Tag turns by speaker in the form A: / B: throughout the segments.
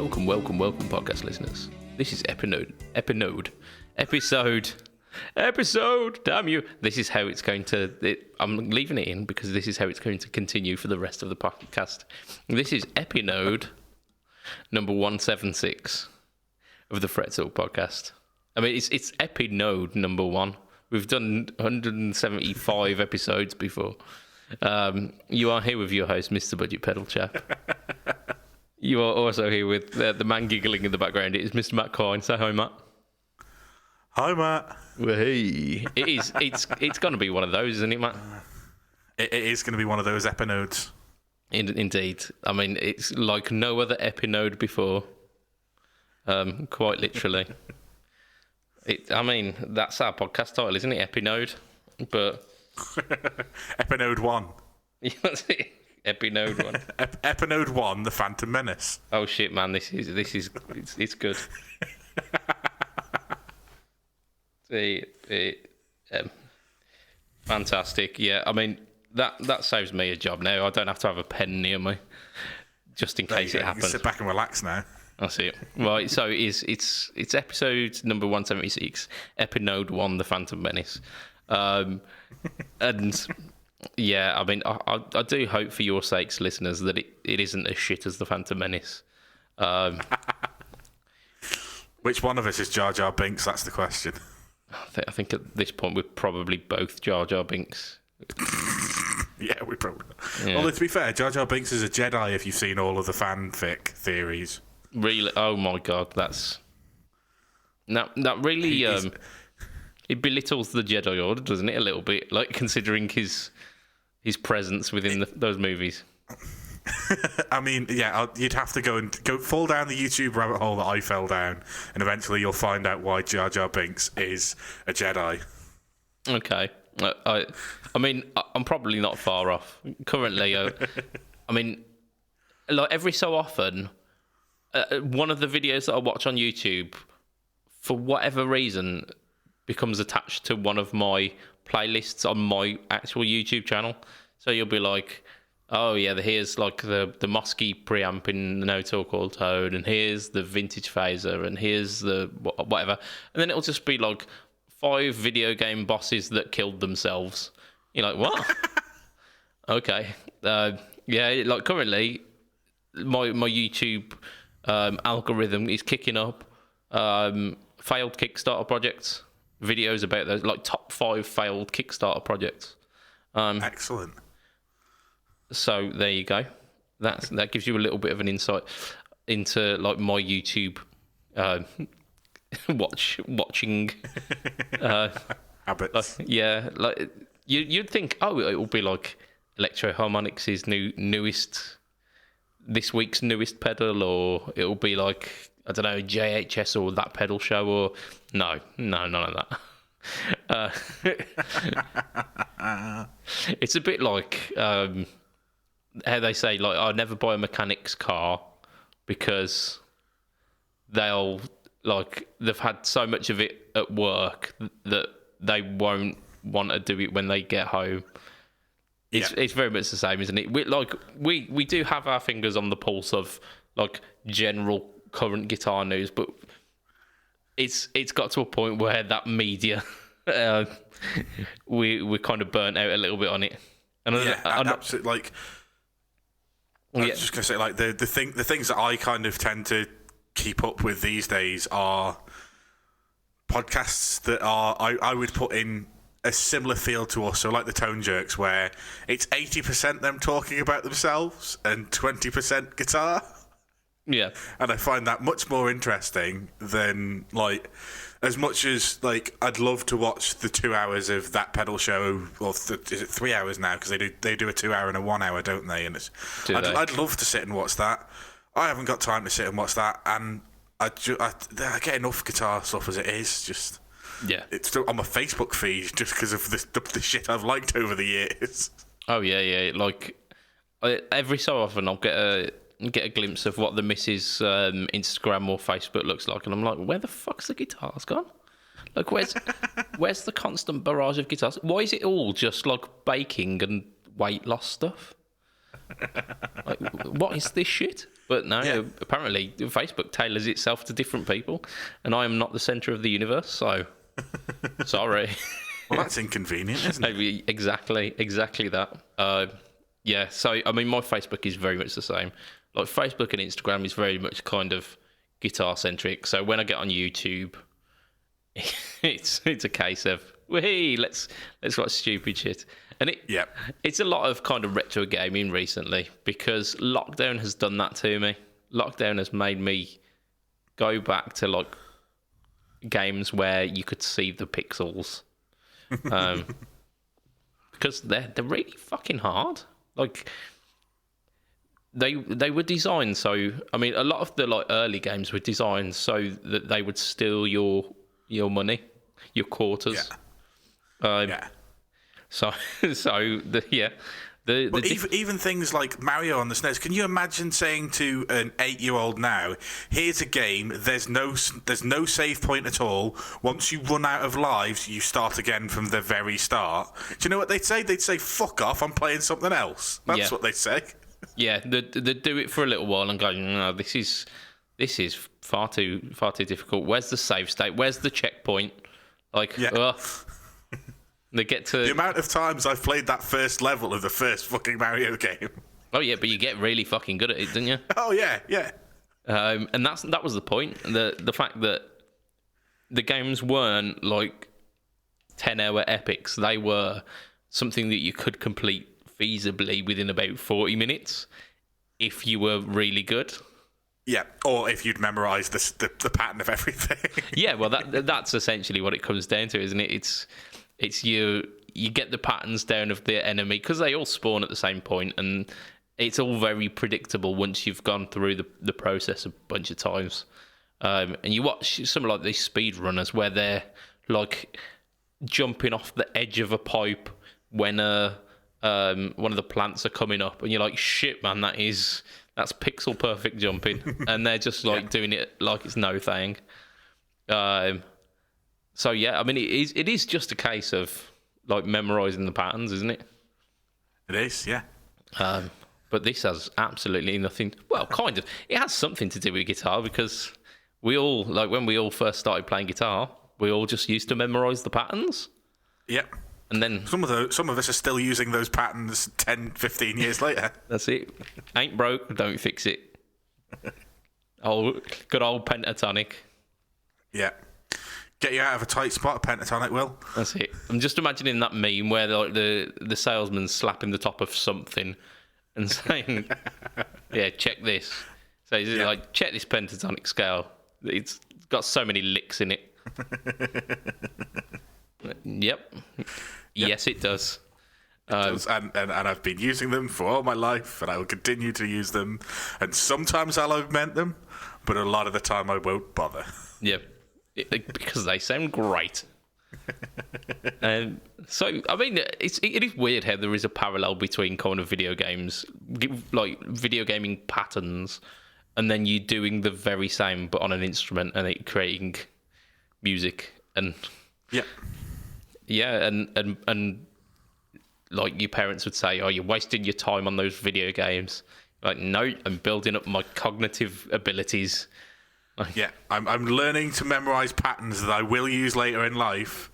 A: welcome, podcast listeners. This is Epinode, episode, damn you. This is how it's going to, I'm leaving it in because this is how it's going to continue for the rest of the podcast. This is Epinode number 176 of the Fret Talk podcast. I mean, it's Epinode number 1. We've done 175 episodes before. You are here with your host, Mr. BudgetPedalChap. You are also here with the man giggling in the background. It is Mr. Matt Coyne. Say hi, Matt.
B: Hi, Matt.
A: Well, hey. It's going to be one of those, isn't it, Matt?
B: It is going to be one of those Epinodes.
A: Indeed. I mean, it's like no other Epinode before. Quite literally. I mean, that's our podcast title, isn't it? Epinode. But
B: Epinode 1.
A: Yeah, that's it. Epinode 1.
B: Epinode 1, The Phantom Menace.
A: Oh shit, man! This is it's good. Fantastic. Yeah, I mean that saves me a job now. I don't have to have a pen near me, just in case it happens.
B: You sit back and relax now.
A: I see it. Right, so it's episode number 176, Epinode 1, The Phantom Menace, and. Yeah, I mean, I do hope for your sakes, listeners, that it isn't as shit as The Phantom Menace.
B: Which one of us is Jar Jar Binks? That's the question.
A: I think at this point we're probably both Jar Jar Binks.
B: Yeah, we probably.
A: Yeah.
B: Although, to be fair, Jar Jar Binks is a Jedi if you've seen all of the fanfic theories.
A: Really? Oh my god, that really it belittles the Jedi Order, doesn't it? A little bit, like considering his presence within those movies.
B: I mean, yeah, you'd have to go fall down the YouTube rabbit hole that I fell down, and eventually you'll find out why Jar Jar Binks is a Jedi.
A: Okay, I mean, I'm probably not far off. Currently, I mean, like every so often, one of the videos that I watch on YouTube, for whatever reason, becomes attached to one of my playlists on my actual YouTube channel. So you'll be like, oh yeah, here's like the Mosky preamp in the No Talk All Tone, and here's the vintage phaser, and here's the whatever. And then it'll just be like 5 video game bosses that killed themselves. You're like, what? Okay. Yeah, like currently, my YouTube algorithm is kicking up failed Kickstarter projects. Videos about those, like top 5 failed Kickstarter projects.
B: Excellent.
A: So there you go. That gives you a little bit of an insight into like my YouTube watching
B: habits.
A: Yeah, like you'd think, oh, it will be like Electro Harmonix' this week's newest pedal, or it'll be like, I don't know, JHS or That Pedal Show, or no, none of that. It's a bit like how they say, like, I never buy a mechanic's car because they've had so much of it at work that they won't want to do it when they get home. It's very much the same, isn't it? We do have our fingers on the pulse of like general current guitar news, but it's got to a point where that media we're kind of burnt out a little bit on it. And
B: absolutely. Like, I was just gonna say, like the things that I kind of tend to keep up with these days are podcasts that are I would put in a similar feel to us, so like the Tone Jerks, where it's 80% them talking about themselves and 20% guitar.
A: Yeah.
B: And I find that much more interesting than, like, as much as, like, I'd love to watch the 2 hours of That Pedal Show, or is it 3 hours now? Because they do a 2 hour and a 1 hour, don't they? And I'd love to sit and watch that. I haven't got time to sit and watch that, and I get enough guitar stuff as it is. Just it's still on my Facebook feed just because of the shit I've liked over the years.
A: Oh yeah. Like every so often, I'll get a glimpse of what the missus' Instagram or Facebook looks like, and I'm like, where the fuck's the guitars gone? Like, where's the constant barrage of guitars? Why is it all just like baking and weight loss stuff? Like, what is this shit? But no,
B: Yeah.
A: apparently Facebook tailors itself to different people, and I am not the centre of the universe, so sorry.
B: Well, that's inconvenient, isn't it?
A: Exactly that. Yeah, so I mean, my Facebook is very much the same. Like Facebook and Instagram is very much kind of guitar centric. So when I get on YouTube, it's a case of hey, let's watch stupid shit, and it's a lot of kind of retro gaming recently because lockdown has done that to me. Lockdown has made me go back to like games where you could see the pixels, because they're really fucking hard. Like they were designed so. I mean, a lot of the like early games were designed so that they would steal your money, your quarters.
B: Yeah.
A: So
B: even things like Mario on the SNES. Can you imagine saying to an 8-year-old now, "Here's a game. There's no save point at all. Once you run out of lives, you start again from the very start." Do you know what they'd say? They'd say, "Fuck off! I'm playing something else." That's what they'd say.
A: Yeah, they do it for a little while and go, "No, this is far too difficult. Where's the save state? Where's the checkpoint?" Like, they get to
B: the amount of times I've played that first level of the first fucking Mario game.
A: Oh yeah, but you get really fucking good at it, didn't you?
B: Oh yeah.
A: And that was the point. The fact that the games weren't like 10-hour epics. They were something that you could complete feasibly within about 40 minutes if you were really good.
B: Yeah, or if you'd memorised the pattern of everything.
A: Yeah, well, that's essentially what it comes down to, isn't it? It's you get the patterns down of the enemy because they all spawn at the same point, and it's all very predictable once you've gone through the process a bunch of times. And you watch some like these speed runners where they're like jumping off the edge of a pipe when one of the plants are coming up, and you're like, shit, man, that's pixel perfect jumping, and they're just like doing it like it's no thing. So yeah, I mean, it is just a case of like memorizing the patterns, isn't it?
B: It is, yeah.
A: But this has absolutely nothing. Well, kind of. It has something to do with guitar because we all like when we all first started playing guitar, we all just used to memorize the patterns.
B: Yep.
A: And then
B: some of us are still using those patterns 10, 15 years later.
A: That's it. Ain't broke, don't fix it. Good old pentatonic.
B: Yeah. Get you out of a tight spot, pentatonic will.
A: That's it. I'm just imagining that meme where like the salesman's slapping the top of something and saying, "Yeah, check this." So he's like, "Check this pentatonic scale. It's got so many licks in it." Yep. Yes, it does.
B: And I've been using them for all my life, and I will continue to use them. And sometimes I'll augment them, but a lot of the time I won't bother.
A: Yeah. Because they sound great. So, I mean, it is weird how there is a parallel between kind of video games, like video gaming patterns, and then you doing the very same but on an instrument and it creating music and and like your parents would say, "Oh, you're wasting your time on those video games." Like, no, I'm building up my cognitive abilities.
B: Yeah, I'm learning to memorize patterns that I will use later in life.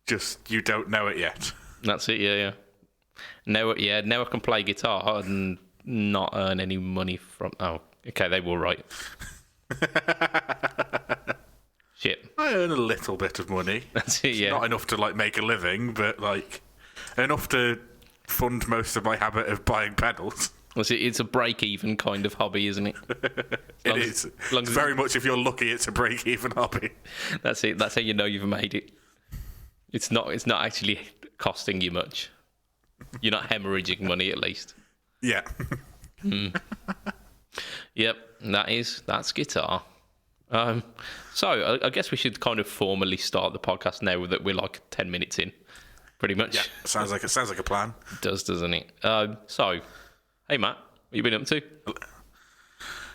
B: Just you don't know it yet.
A: That's it. Yeah. Now I can play guitar and not earn any money from. Oh, okay, they were right. Shit.
B: I earn a little bit of money.
A: That's it. Yeah,
B: not enough to like make a living, but like enough to fund most of my habit of buying pedals.
A: It's a break-even kind of hobby, isn't it?
B: It is. It's very much, if you're lucky, it's a break-even hobby.
A: That's it. That's how you know you've made it. It's not actually costing you much. You're not hemorrhaging money, at least.
B: Yeah.
A: Yep. That's guitar. So I guess we should kind of formally start the podcast now that we're like 10 minutes in, pretty much.
B: Yeah. Sounds like a plan.
A: It does, doesn't it? So. Hey Matt, what you been up to?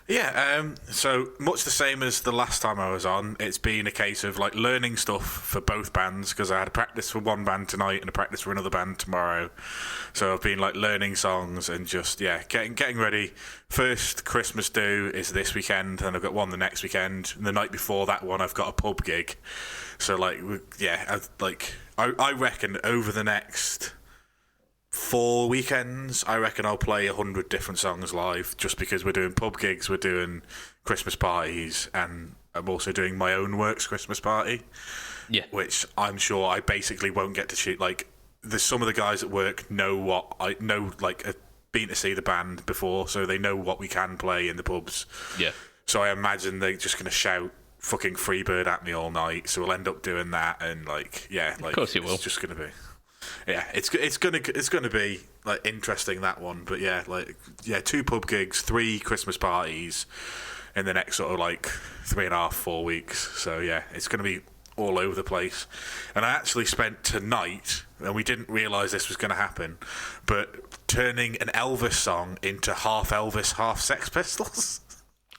B: Yeah, so much the same as the last time I was on, it's been a case of like learning stuff for both bands, because I had a practice for one band tonight and a practice for another band tomorrow. So I've been like learning songs and just getting ready. First Christmas do is this weekend, and I've got one the next weekend. And the night before that one, I've got a pub gig. So I reckon over the next 4 weekends, I reckon I'll play 100 different songs live, just because we're doing pub gigs, we're doing Christmas parties, and I'm also doing my own works Christmas party.
A: Yeah.
B: Which I'm sure I basically won't get to shoot. Like, there's some of the guys at work know what I know, like, have been to see the band before, so they know what we can play in the pubs.
A: Yeah.
B: So I imagine they're just going to shout fucking Freebird at me all night, so we'll end up doing that, and of
A: course it will.
B: It's just going to be. Yeah, it's gonna be like interesting, that one, but 2 pub gigs, 3 Christmas parties in the next sort of like 3.5-4 weeks. So yeah, it's gonna be all over the place. And I actually spent tonight, and we didn't realise this was gonna happen, but turning an Elvis song into half Elvis, half Sex Pistols.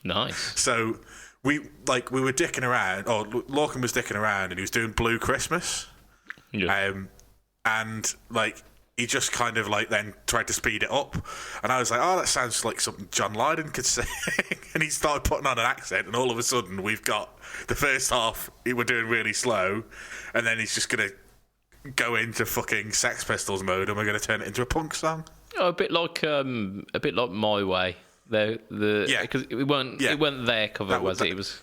A: Nice.
B: So we were dicking around, or Lorcan was dicking around, and he was doing Blue Christmas.
A: Yeah.
B: And like he just kind of like then tried to speed it up, and I was like, oh, that sounds like something John Lydon could sing. And he started putting on an accent, and all of a sudden we've got the first half we're doing really slow, and then he's just gonna go into fucking Sex Pistols mode, and we're gonna turn it into a punk song.
A: Oh, a bit like My Way. Because it weren't their cover, was it?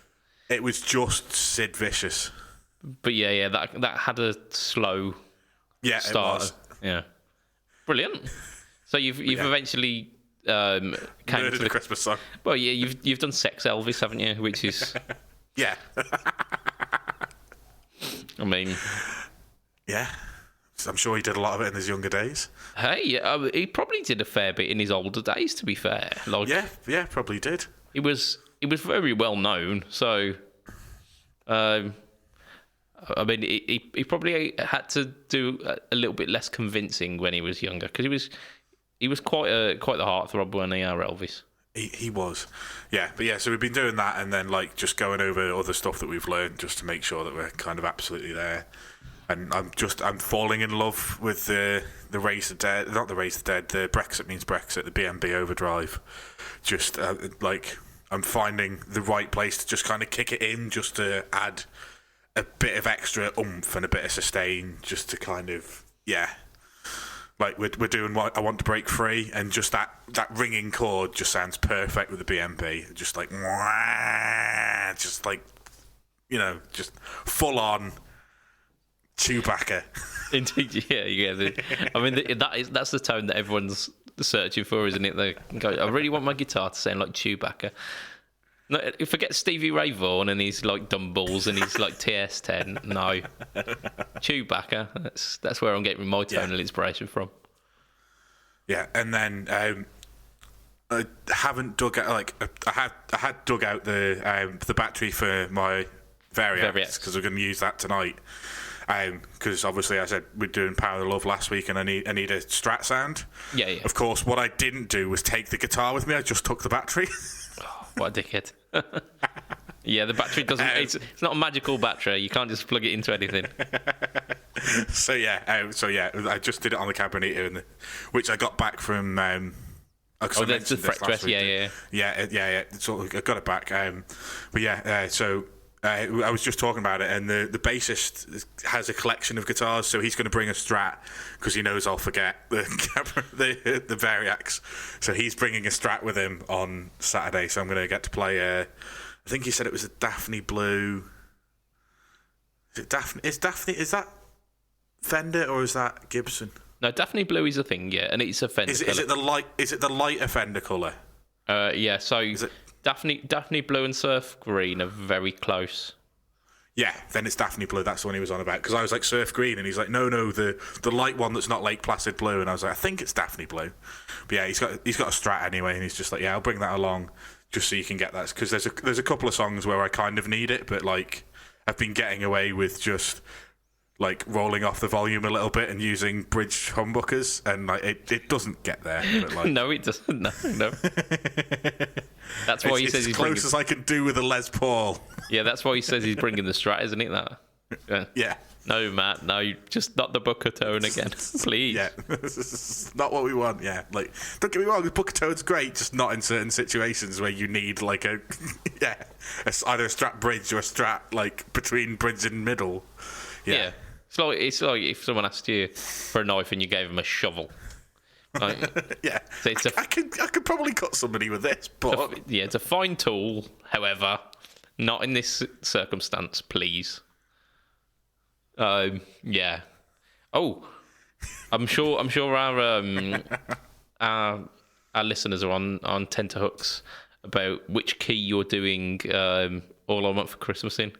B: It was just Sid Vicious.
A: But that had a slow start.
B: It was.
A: Yeah, brilliant. So you've eventually came
B: to
A: the
B: Christmas song.
A: Well, yeah, you've done Sex Elvis, haven't you? Which is
B: yeah.
A: I mean,
B: yeah. I'm sure he did a lot of it in his younger days.
A: Hey, he probably did a fair bit in his older days, to be fair. Like,
B: yeah, probably did.
A: He was very well known, so I mean, he probably had to do a little bit less convincing when he was younger, because he was quite the heartthrob when he our Elvis.
B: He was, yeah. But yeah, so we've been doing that, and then like just going over other stuff that we've learned, just to make sure that we're kind of absolutely there. And I'm falling in love with the Raise the Dead, not the Raise the Dead, the Brexit Means Brexit, the BMB Overdrive. Just I'm finding the right place to just kind of kick it in, just to add a bit of extra oomph and a bit of sustain, just to kind of like we're doing what I Want to Break Free, and just that ringing chord just sounds perfect with the BMP, just like just full on Chewbacca.
A: Indeed, yeah. I mean, that's the tone that everyone's searching for, isn't it? They go, I really want my guitar to sound like Chewbacca. No, forget Stevie Ray Vaughan and his like Dumballs and his like TS10. No, Chewbacca. That's where I'm getting my tonal inspiration from. Yeah,
B: and then I haven't dug out I had dug out the battery for my Variax, because we're going to use that tonight. Because obviously I said we're doing Power of Love last week, and I need a Strat sound.
A: Yeah.
B: Of course, what I didn't do was take the guitar with me. I just took the battery.
A: Oh, what a dickhead. Yeah, the battery doesn't. It's not a magical battery. You can't just plug it into anything.
B: So I just did it on the Cabernet, which I got back from.
A: That's the frettress.
B: Yeah. So I got it back. So. I was just talking about it, and the bassist has a collection of guitars, so he's going to bring a Strat because he knows I'll forget the Variax. So he's bringing a Strat with him on Saturday, so I'm going to get to play. I think he said it was a Daphne Blue. Is it Daphne? Is that Fender or is that Gibson?
A: No, Daphne Blue is a thing, yeah, and it's a Fender.
B: Is it the light? Is it the lighter Fender colour?
A: Yeah. So is it Daphne Blue and Surf Green are very close.
B: Yeah, then it's Daphne Blue. That's the one he was on about. Because I was like Surf Green, and he's like, no, the light one that's not Lake Placid Blue. And I was like, I think it's Daphne Blue. But yeah, he's got a Strat anyway, and he's just like, yeah, I'll bring that along just so you can get that. Because there's a couple of songs where I kind of need it, but like I've been getting away with just like rolling off the volume a little bit and using bridge humbuckers, and like it doesn't get there. But, like,
A: No, it doesn't. No. That's why he says he's
B: close as I can do with a Les Paul.
A: Yeah, that's why he says he's bringing the Strat, isn't it? That.
B: Yeah.
A: No, Matt. No, just not the Booker tone again, please.
B: Yeah, this is not what we want. Yeah, like don't get me wrong, the Booker tone's great, just not in certain situations where you need like either a Strat bridge or a Strat like between bridge and middle. Yeah.
A: It's like if someone asked you for a knife and you gave them a shovel. Like,
B: Yeah,
A: so
B: I could probably cut somebody with this, but
A: it's a fine tool. However, not in this circumstance, please. Yeah. Oh, I'm sure our listeners are on tenterhooks about which key you're doing All I Want for Christmas in.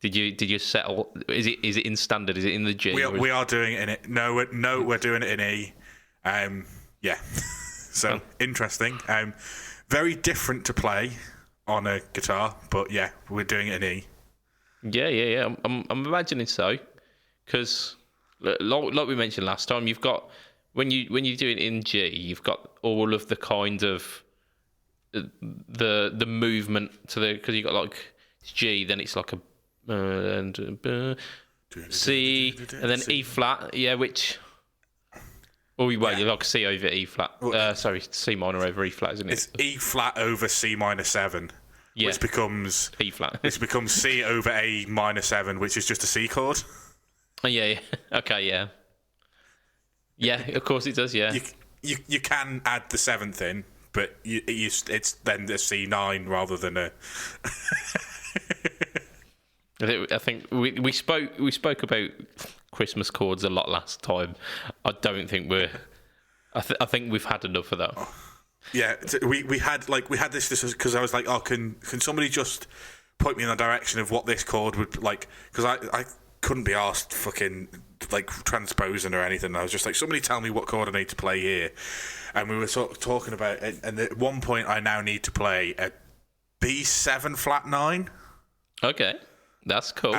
A: Did you settle? Is it in standard? Is it in the G?
B: We are doing it in it. No, we're doing it in E. Yeah. So interesting. Very different to play on a guitar, but yeah, we're doing it in E.
A: Yeah. I'm imagining so, because like we mentioned last time, you've got when you do it in G, you've got all of the kind of the movement to the, because you've got like it's G, then it's like a C, and then E flat. Yeah, which. Oh, wait, you like C over E flat. Sorry, C minor over E flat, isn't it?
B: It's E flat over C minor 7. Yeah. Which becomes
A: E flat.
B: Which becomes C over A minor 7, which is just a C chord.
A: Oh, yeah. Okay, yeah. Yeah, of course it does. Yeah.
B: You can add the 7th in, but it's then the C9 rather than a.
A: I think we spoke about Christmas chords a lot last time. I don't think we're. I think we've had enough of that.
B: Yeah, we had this because I was like, oh, can somebody just point me in the direction of what this chord would like? Because I couldn't be asked fucking like transposing or anything. I was just like, somebody tell me what chord I need to play here. And we were sort of talking about it, and at one point I now need to play a B7 flat 9.
A: Okay, that's cool.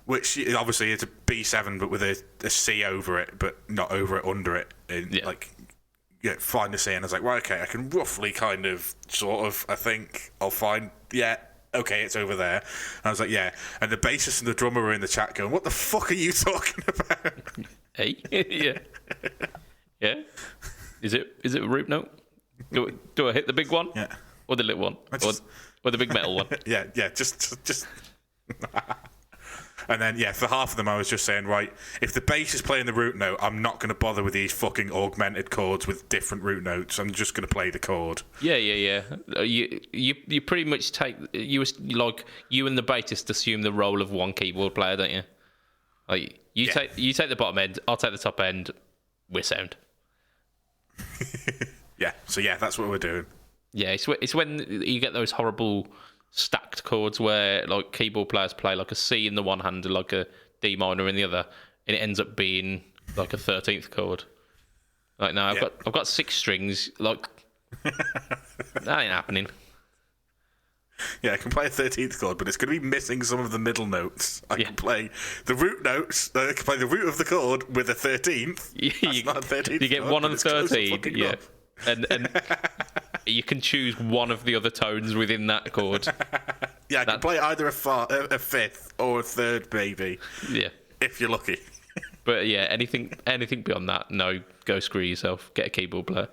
B: Which obviously is a B7 but with a C over it, but not over it, under it. Like, yeah, find a C, and I was like, right, okay, I can roughly kind of, sort of, I think I'll find, yeah, okay, it's over there. And I was like, yeah. And the bassist and the drummer were in the chat going, what the fuck are you talking about?
A: Hey, yeah. Yeah? Is it a root note? Do I hit the big one?
B: Yeah.
A: Or the little one? Or the big metal one?
B: Yeah, just... And then, yeah, for half of them, I was just saying, right, if the bass is playing the root note, I'm not going to bother with these fucking augmented chords with different root notes. I'm just going to play the chord.
A: Yeah. You pretty much you and the bassist assume the role of one keyboard player, don't you? Like you take the bottom end, I'll take the top end. We're sound.
B: Yeah. So yeah, that's what we're doing.
A: Yeah, it's when you get those horrible stacked chords where like keyboard players play like a C in the one hand and like a D minor in the other, and it ends up being like a 13th chord. Like, no, I've got 6 strings. Like, that ain't happening.
B: Yeah, I can play a 13th chord, but it's going to be missing some of the middle notes. I can play the root notes. I can play the root of the chord with a 13th. That's not a 13th.
A: You get
B: chord,
A: 1 and 13. Yeah, and you can choose one of the other tones within that chord.
B: Yeah, I can play either a 5th or a 3rd, maybe.
A: Yeah,
B: if you're lucky.
A: But yeah, anything beyond that, no, go screw yourself. Get a keyboard player.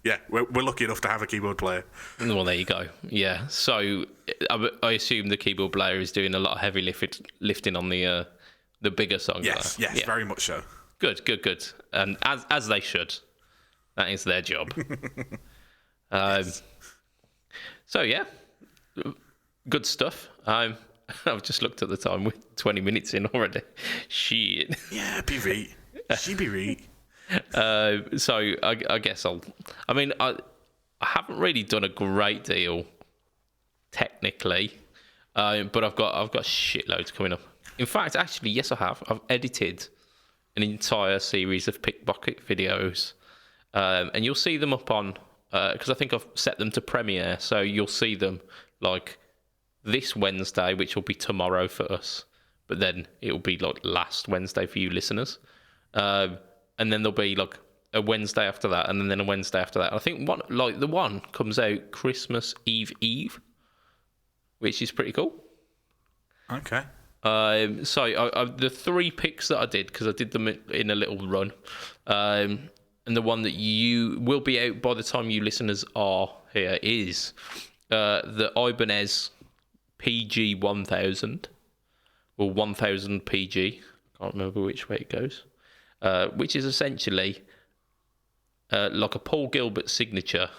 B: Yeah, we're lucky enough to have a keyboard player.
A: Well, there you go. Yeah, so I assume the keyboard player is doing a lot of heavy lifting on the bigger songs.
B: Yes,
A: yeah.
B: Very much so.
A: Good, and as they should. That is their job.
B: Yes.
A: So yeah, good stuff. I've just looked at the time. We're 20 minutes in already. Shit.
B: Yeah, be right. She be right.
A: So I guess I haven't really done a great deal technically, but I've got shitloads coming up. In fact, actually, yes, I have. I've edited an entire series of pickpocket videos. And you'll see them up on, because I think I've set them to Premiere, so you'll see them like this Wednesday, which will be tomorrow for us, but then it'll be like last Wednesday for you listeners. And then there'll be like a Wednesday after that, and then a Wednesday after that. I think the one comes out Christmas Eve, which is pretty cool.
B: Okay.
A: So the 3 picks that I did, because I did them in a little run, and the one that you will be out by the time you listeners are here is the Ibanez PG 1000 or 1000 PG. I can't remember which way it goes. Which is essentially like a Paul Gilbert signature,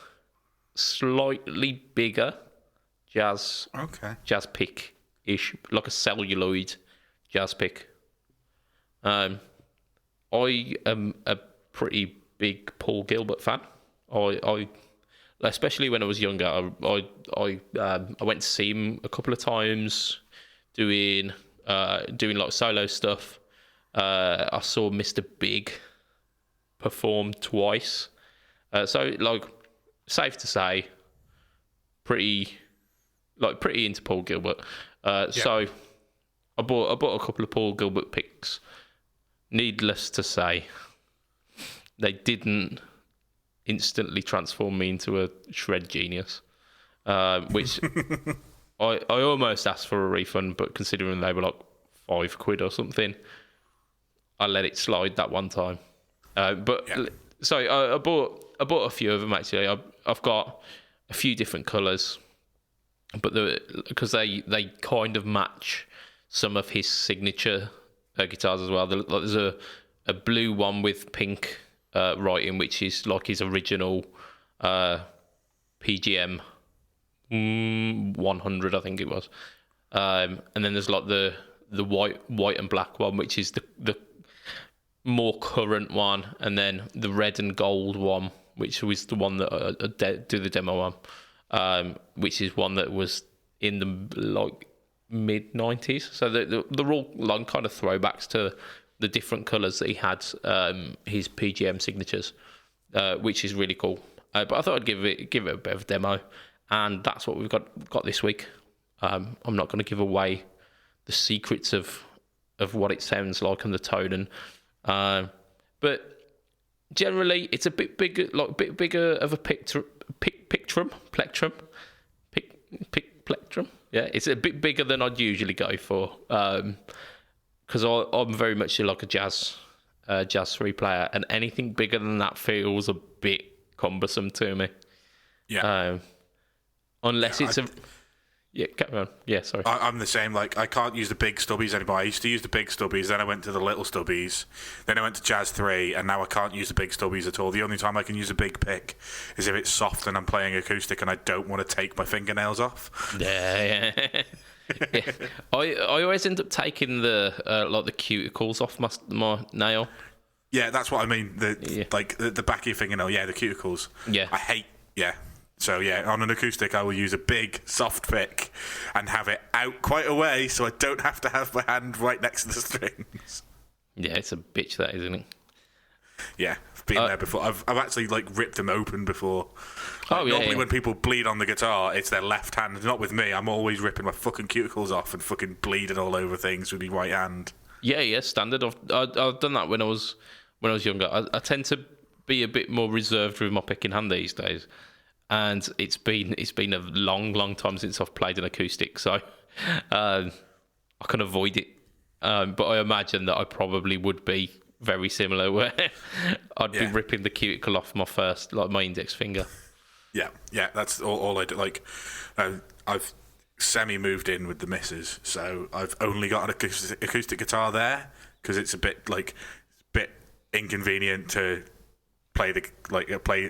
A: slightly bigger jazz pick-ish, like a celluloid jazz pick. I am a pretty big Paul Gilbert fan. I especially when I was younger, I went to see him a couple of times doing like solo stuff. I saw Mr. Big perform twice. So like safe to say, pretty into Paul Gilbert. So I bought a couple of Paul Gilbert picks. Needless to say, they didn't instantly transform me into a shred genius, which I almost asked for a refund, but considering they were like £5 or something, I let it slide that one time. So I bought a few of them actually. I've got a few different colours, but because they kind of match some of his signature guitars as well. There's a blue one with pink writing, which is like his original PGM 100, I think it was. And then there's like the white and black one, which is the more current one, and then the red and gold one, which was the one that I do the demo on, which is one that was in the like mid 90s. So they're all like kind of throwbacks to the different colours that he had, his PGM signatures, which is really cool. But I thought I'd give it a bit of a demo, and that's what we've got this week. I'm not going to give away the secrets of what it sounds like and the tone, but generally it's a bit bigger, like a bit bigger of a plectrum. Yeah, it's a bit bigger than I'd usually go for, because I'm very much like a jazz 3 player, and anything bigger than that feels a bit cumbersome to me. Yeah. Unless it's Yeah, carry on. Yeah, sorry.
B: I'm the same. Like, I can't use the big stubbies anymore. I used to use the big stubbies, then I went to the little stubbies, then I went to Jazz 3, and now I can't use the big stubbies at all. The only time I can use a big pick is if it's soft and I'm playing acoustic and I don't want to take my fingernails off.
A: Yeah. Yeah. I always end up taking the cuticles off my nail.
B: Yeah, that's what I mean. The back of your fingernail. Yeah, the cuticles.
A: Yeah.
B: I hate. Yeah. So yeah, on an acoustic, I will use a big soft pick and have it out quite a way, so I don't have to have my hand right next to the strings.
A: Yeah, it's a bitch, that, isn't it?
B: Yeah, I've been there before. I've actually ripped them open before. Normally when people bleed on the guitar, it's their left hand. Not with me. I'm always ripping my fucking cuticles off and fucking bleeding all over things with my right hand. Yeah, standard. I've done that when I was younger. I tend to be a bit more reserved with my picking hand these days. And it's been a long time since I've played an acoustic, so I can avoid it. But I imagine that I probably would be very similar, where I'd be ripping the cuticle off my index finger. Yeah, that's all I do. I've semi-moved in with the missus, so I've only got an acoustic guitar there, because it's a bit inconvenient to play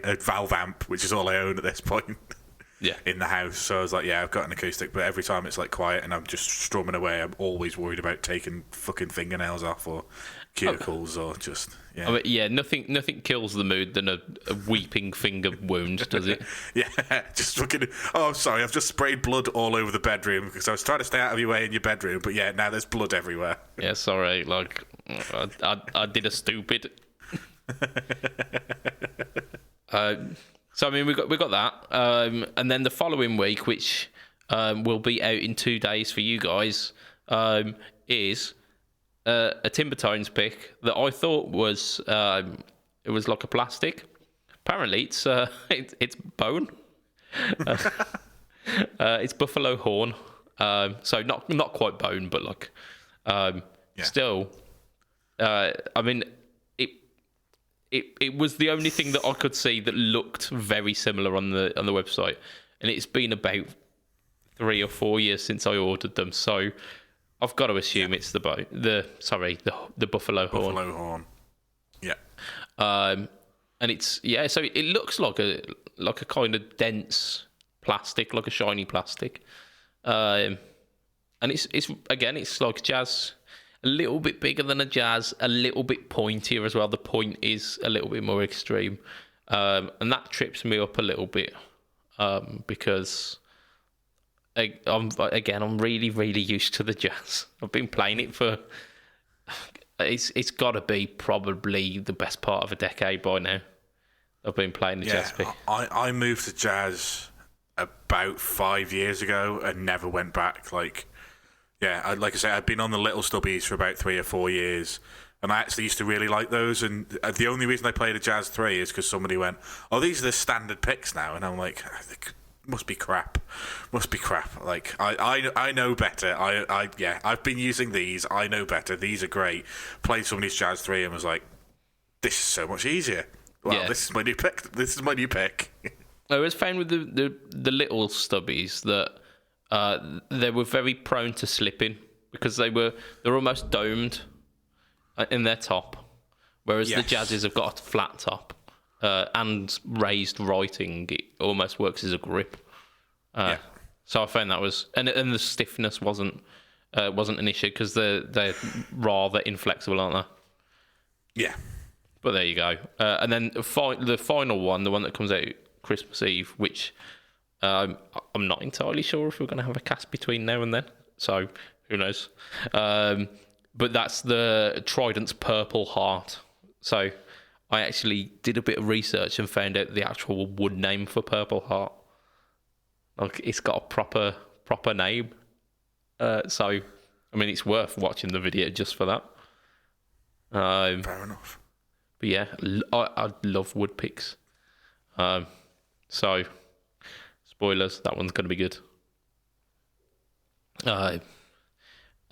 B: a valve amp, which is all I own at this point. Yeah. In the house. So I was like, yeah, I've got an acoustic, but every time it's quiet and I'm just strumming away, I'm always worried about taking fucking fingernails off or cuticles or just I mean, nothing kills the mood than a weeping finger wound, does it? Yeah, just fucking. Oh, sorry, I've just sprayed blood all over the bedroom because I was trying to stay out of your way in your bedroom, but yeah, now there's blood everywhere. Yeah, sorry, I did a stupid. So I mean, we got that, and then the following week, which
A: will be out in 2 days for you guys, is a Timbertones pick that I thought was it was like a plastic. Apparently, it's bone. It's buffalo horn. So not quite bone, but like still. I mean, it was the only thing that I could see that looked very similar on the website, and it's been about 3 or 4 years since I ordered them. So I've got to assume it's the buffalo horn.
B: Buffalo horn. Yeah.
A: And it's so it looks like a kind of dense plastic, like a shiny plastic. And it's like jazz, a little bit bigger than a jazz, a little bit pointier as well. The point is a little bit more extreme, and that trips me up a little bit because I'm really, really used to the jazz. I've been playing it for it's got to be probably the best part of a decade by now. I've been playing the jazz pick.
B: I moved to jazz about 5 years ago and never went back. Like I say, I've been on the little stubbies for about 3 or 4 years, and I actually used to really like those. And the only reason I played a Jazz 3 is because somebody went, "Oh, these are the standard picks now," and I'm like, "Must be crap. Like I know better. I've been using these. I know better. These are great." Played somebody's Jazz 3 and was like, "This is so much easier." Well, this is my new pick.
A: I was found with the little stubbies that they were very prone to slipping because they're almost domed in their top, whereas the Jazzes have got a flat top and raised writing. It almost works as a grip. So I found that was and the stiffness wasn't an issue because they're rather inflexible, aren't they?
B: Yeah.
A: But there you go. And then the final one, the one that comes out Christmas Eve, which I'm not entirely sure if we're going to have a cast between now and then. So who knows? But that's the Trident's Purple Heart. So I actually did a bit of research and found out the actual wood name for Purple Heart. Like it's got a proper name. So I mean, it's worth watching the video just for that.
B: Fair enough.
A: But yeah, I love wood picks. So, spoilers, that one's going to be good.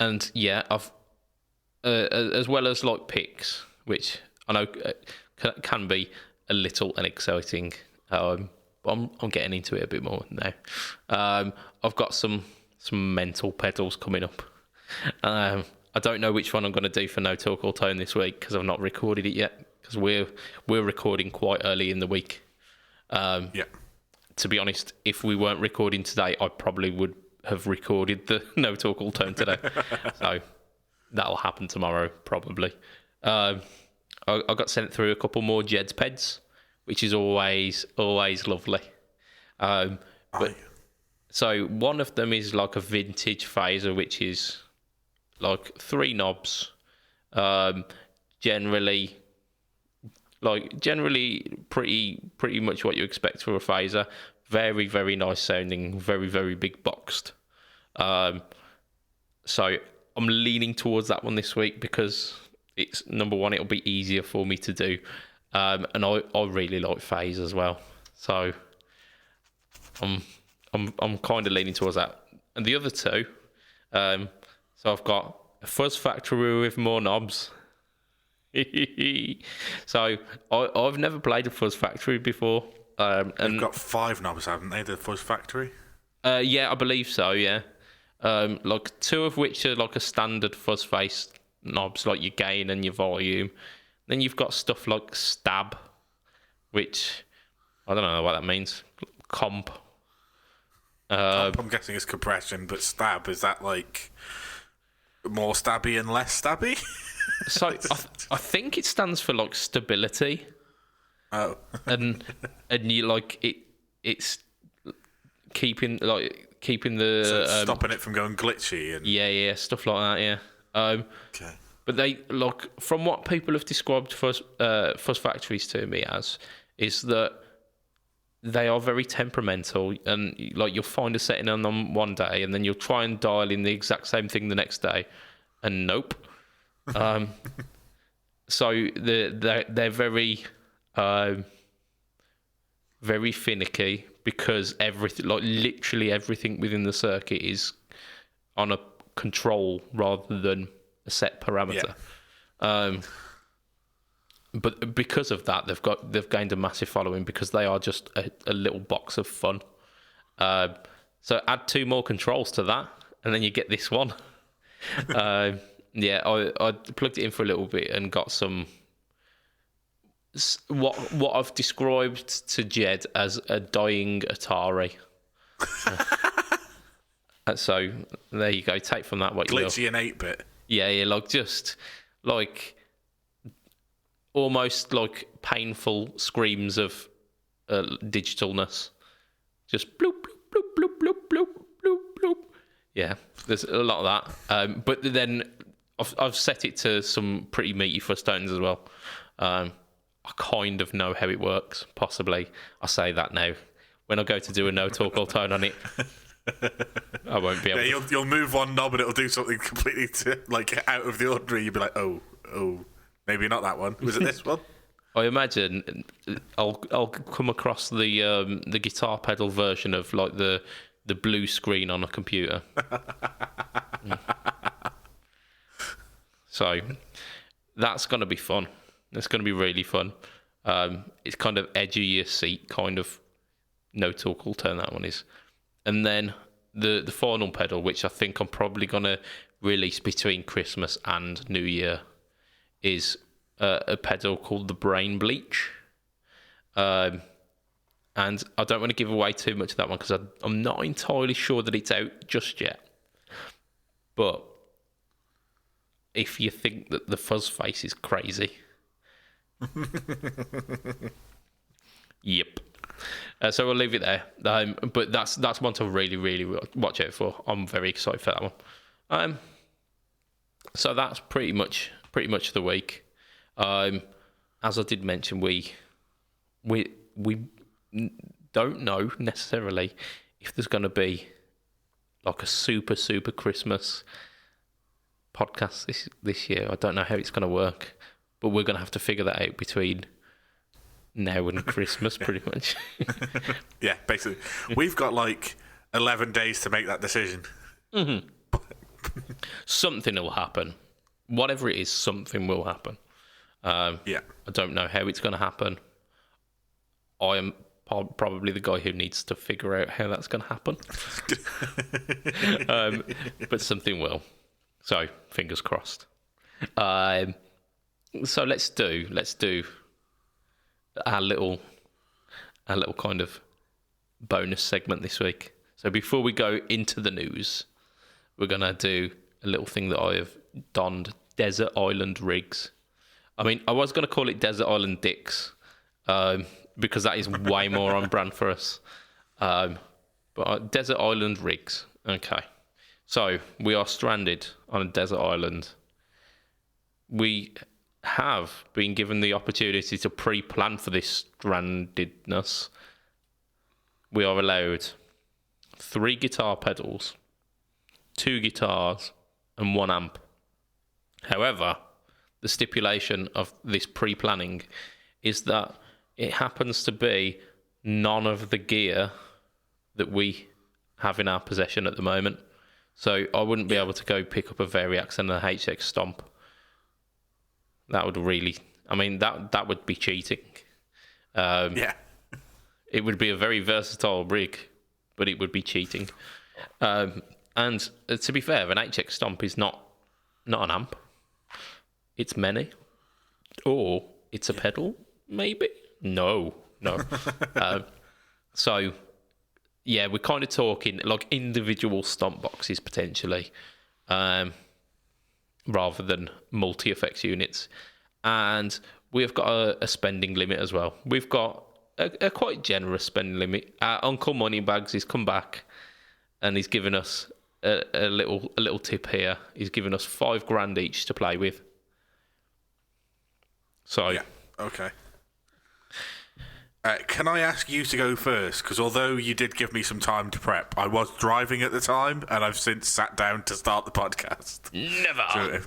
A: And yeah, I've as well as like picks, which I know can be a little unexciting. I'm getting into it a bit more now. I've got some mental pedals coming up. I don't know which one I'm going to do for No Talk or Tone this week because I've not recorded it yet. Because we're recording quite early in the week. To be honest, if we weren't recording today, I probably would have recorded the No Talk All Tone today. So that'll happen tomorrow, probably. I got sent through a couple more Jed's Peds, which is always lovely. So one of them is like a vintage phaser, which is like 3 knobs, generally pretty much what you expect for a phaser. Very, very nice sounding, very, very big boxed. So I'm leaning towards that one this week because it's number one, it'll be easier for me to do. And I really like phase as well. So I'm kind of leaning towards that. And the other two, so I've got a Fuzz Factory with more knobs. So I've never played a Fuzz Factory before. And
B: they've got 5 knobs, haven't they? The Fuzz Factory.
A: Yeah, I believe so. Yeah, like 2 of which are like a standard fuzz face knobs, like your gain and your volume. Then you've got stuff like stab, which I don't know what that means. Comp.
B: I'm guessing it's compression, but stab, is that like more stabby and less stabby?
A: So I think it stands for like stability.
B: Oh.
A: and you like it's keeping the
B: so stopping it from going glitchy and
A: yeah stuff like that, yeah.
B: Okay.
A: But they like from what people have described fuzz factories to me as is that they are very temperamental, and like you'll find a setting on them one day, and then you'll try and dial in the exact same thing the next day, and nope. So they're very very finicky, because everything, like literally everything within the circuit, is on a control rather than a set parameter. But because of that, they've gained a massive following, because they are just a little box of fun. So add 2 more controls to that, and then you get this one. I plugged it in for a little bit and got some what I've described to Jed as a dying Atari. So there you go. Take from that what you will.
B: Glitchy and 8-bit.
A: Yeah, like just like almost like painful screams of digitalness. Just bloop bloop bloop bloop bloop bloop bloop bloop. Yeah, there's a lot of that. But then I've set it to some pretty meaty tones as well. I kind of know how it works, possibly. I say that now. When I go to do a no talk all tone on it, I won't be able to.
B: You'll move one knob and it'll do something completely out of the ordinary. You'll be like, oh, maybe not that one. Was it this one?
A: I imagine I'll come across the guitar pedal version of like the blue screen on a computer. So that's going to be fun. It's going to be really fun. It's kind of edge of your seat, kind of no talk all turn that one is. And then the final pedal, which I think I'm probably going to release between Christmas and New Year, is a pedal called the Brain Bleach. And I don't want to give away too much of that one, because I'm not entirely sure that it's out just yet. But if you think that the fuzz face is crazy... Yep. So we'll leave it there. But that's one to really, really watch out for. I'm very excited for that one. So that's pretty much the week. As I did mention, we don't know necessarily if there's going to be like a super Christmas podcast this year. I don't know how it's going to work, but we're going to have to figure that out between now and Christmas, pretty much.
B: Yeah, basically. We've got like 11 days to make that decision.
A: Mm-hmm. Something will happen. Whatever it is, something will happen.
B: Yeah.
A: I don't know how it's going to happen. I am probably the guy who needs to figure out how that's going to happen. But something will. So, fingers crossed. So let's do our little kind of bonus segment this week. So before we go into the news, we're gonna do a little thing that I have donned Desert Island Rigs. I mean, I was gonna call it Desert Island Dicks, because that is way more on brand for us. But Desert Island Rigs. Okay. So we are stranded on a desert island. We have been given the opportunity to pre-plan for this strandedness. We are allowed 3 guitar pedals, 2 guitars, and 1 amp. However, the stipulation of this pre-planning is that it happens to be none of the gear that we have in our possession at the moment. So I wouldn't be able to go pick up a Variax and a HX Stomp. That would really... I mean, that would be cheating.
B: Yeah.
A: It would be a very versatile rig, but it would be cheating. And to be fair, an HX Stomp is not an amp. It's many. Or it's a pedal, maybe? No. So, yeah, we're kind of talking like individual stomp boxes potentially, rather than multi-effects units. And we've got a spending limit as well. We've got a quite generous spending limit. Our Uncle Moneybags has come back and he's given us a little tip here. He's given us $5,000 each to play with. So
B: yeah, okay. Can I ask you to go first? Because although you did give me some time to prep, I was driving at the time, and I've since sat down to start the podcast.
A: Never.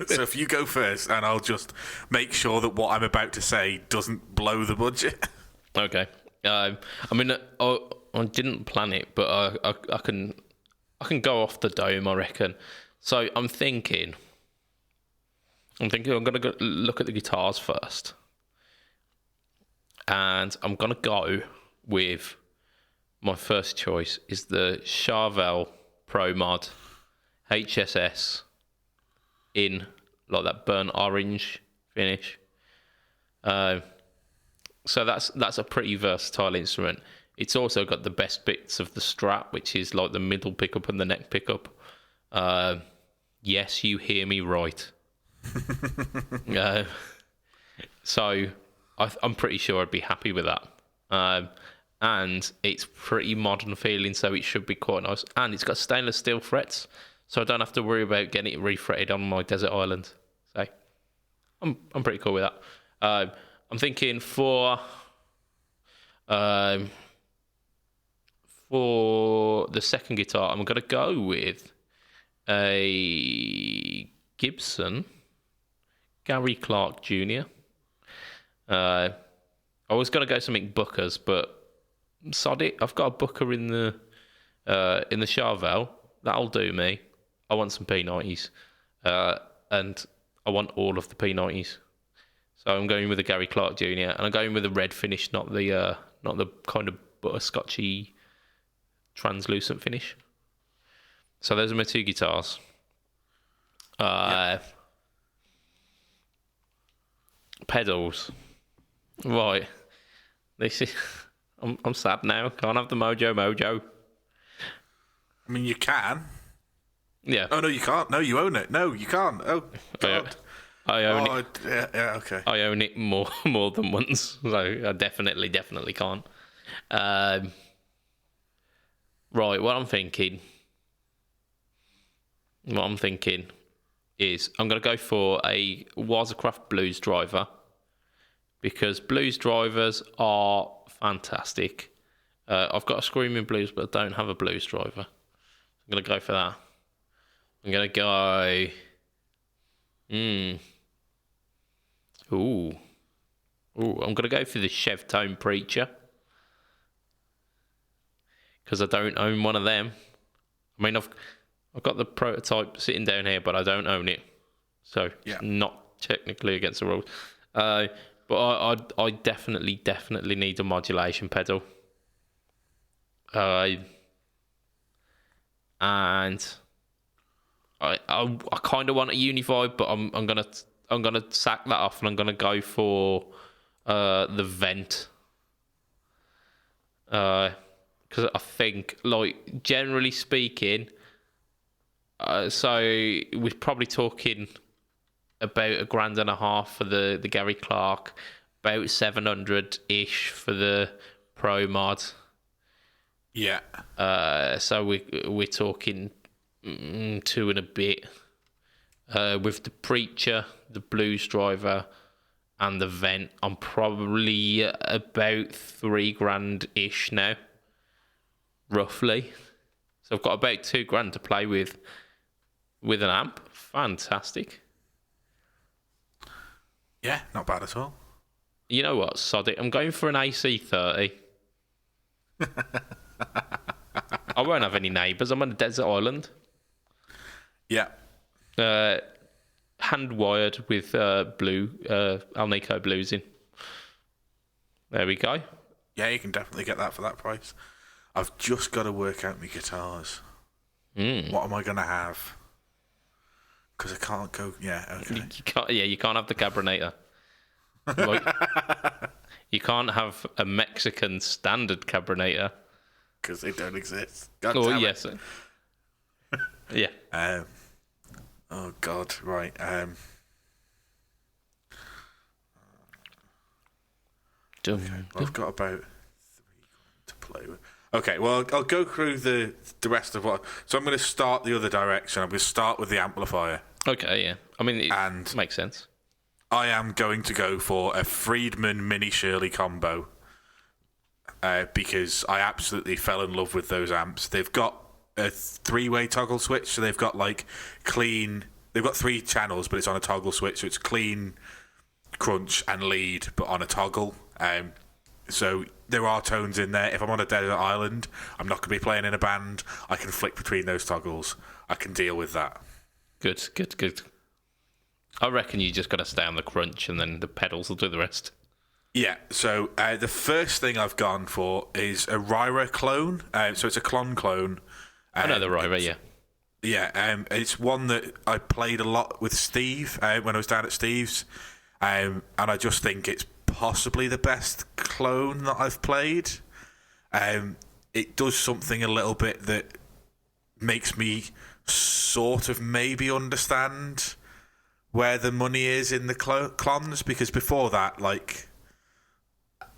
B: So if you go first, and I'll just make sure that what I'm about to say doesn't blow the budget.
A: Okay. I mean, I didn't plan it, but I can go off the dome, I reckon. So I'm thinking I'm going to go look at the guitars first. And I'm going to go with my first choice is the Charvel Pro Mod HSS in like that burnt orange finish. So that's a pretty versatile instrument. It's also got the best bits of the Strat, which is like the middle pickup and the neck pickup. Yes, you hear me right. So I'm pretty sure I'd be happy with that. And it's pretty modern feeling, so it should be quite nice. And it's got stainless steel frets, so I don't have to worry about getting it refretted on my desert island. So I'm pretty cool with that. I'm thinking for the second guitar, I'm going to go with a Gibson Gary Clark Jr. I was going to go something Booker's, but sod it. I've got a Booker in the Charvel. That'll do me. I want some P90s, and I want all of the P90s. So I'm going with a Gary Clark Jr. and I'm going with a red finish, not the kind of butterscotchy translucent finish. So those are my two guitars. Pedals. Right. This is. I'm sad now. Can't have the mojo.
B: I mean, you can.
A: Yeah.
B: Oh no, you can't. No, you own it. No, you can't. Oh God.
A: I own it.
B: Yeah. Okay.
A: I own it more than once, so I definitely can't. Right. What I'm thinking is I'm going to go for a Wazacraft Blues driver, because blues drivers are fantastic. I've got a Screaming Blues, but I don't have a blues driver. I'm going to go for that. I'm going to go... I'm going to go for the Chevtone Preacher, because I don't own one of them. I mean, I've got the prototype sitting down here, but I don't own it. So it's not technically against the rules. But I definitely need a modulation pedal. And I kind of want a Unify, but I'm gonna sack that off, and I'm gonna go for the Vent. Because I think, like, generally speaking, so we're probably talking about $1,500 for the Gary Clark, about $700-ish for the Pro Mod.
B: Yeah.
A: So we're talking two and a bit. With the Preacher, the Blues driver, and the Vent, I'm probably about $3,000-ish now, roughly. So I've got about $2,000 to play with an amp. Fantastic.
B: Yeah, not bad at all.
A: You know what, sod it. I'm going for an AC30. I won't have any neighbours. I'm on a desert island.
B: Yeah.
A: Hand wired with blue Alnico blues in. There we go.
B: Yeah, you can definitely get that for that price. I've just got to work out my guitars. What am I going to have? Because I can't go... Yeah, okay.
A: You can't have the Cabernator. Like, you can't have a Mexican standard Cabernator.
B: Because they don't exist. God damn
A: yes. Yeah.
B: Oh, God, right. Okay, well, I've got about $3,000 to play with. Okay, well, I'll go through the rest of what... So I'm going to start the other direction. I'm going to start with the amplifier.
A: Okay, yeah. I mean, it makes sense.
B: I am going to go for a Friedman Mini Shirley combo. because I absolutely fell in love with those amps. They've got a 3-way toggle switch, so they've got like clean. They've got 3 channels, but it's on a toggle switch, so it's clean, crunch, and lead, but on a toggle. So there are tones in there. If I'm on a desert island, I'm not going to be playing in a band. I can flick between those toggles. I can deal with that.
A: Good. I reckon you just got to stay on the crunch, and then the pedals will do the rest.
B: Yeah, so the first thing I've gone for is a Ryra clone. So it's a clone.
A: I know the Ryra, yeah.
B: Yeah, it's one that I played a lot with Steve when I was down at Steve's. And I just think it's possibly the best clone that I've played. It does something a little bit that makes me sort of maybe understand where the money is in the clones, because before that, like,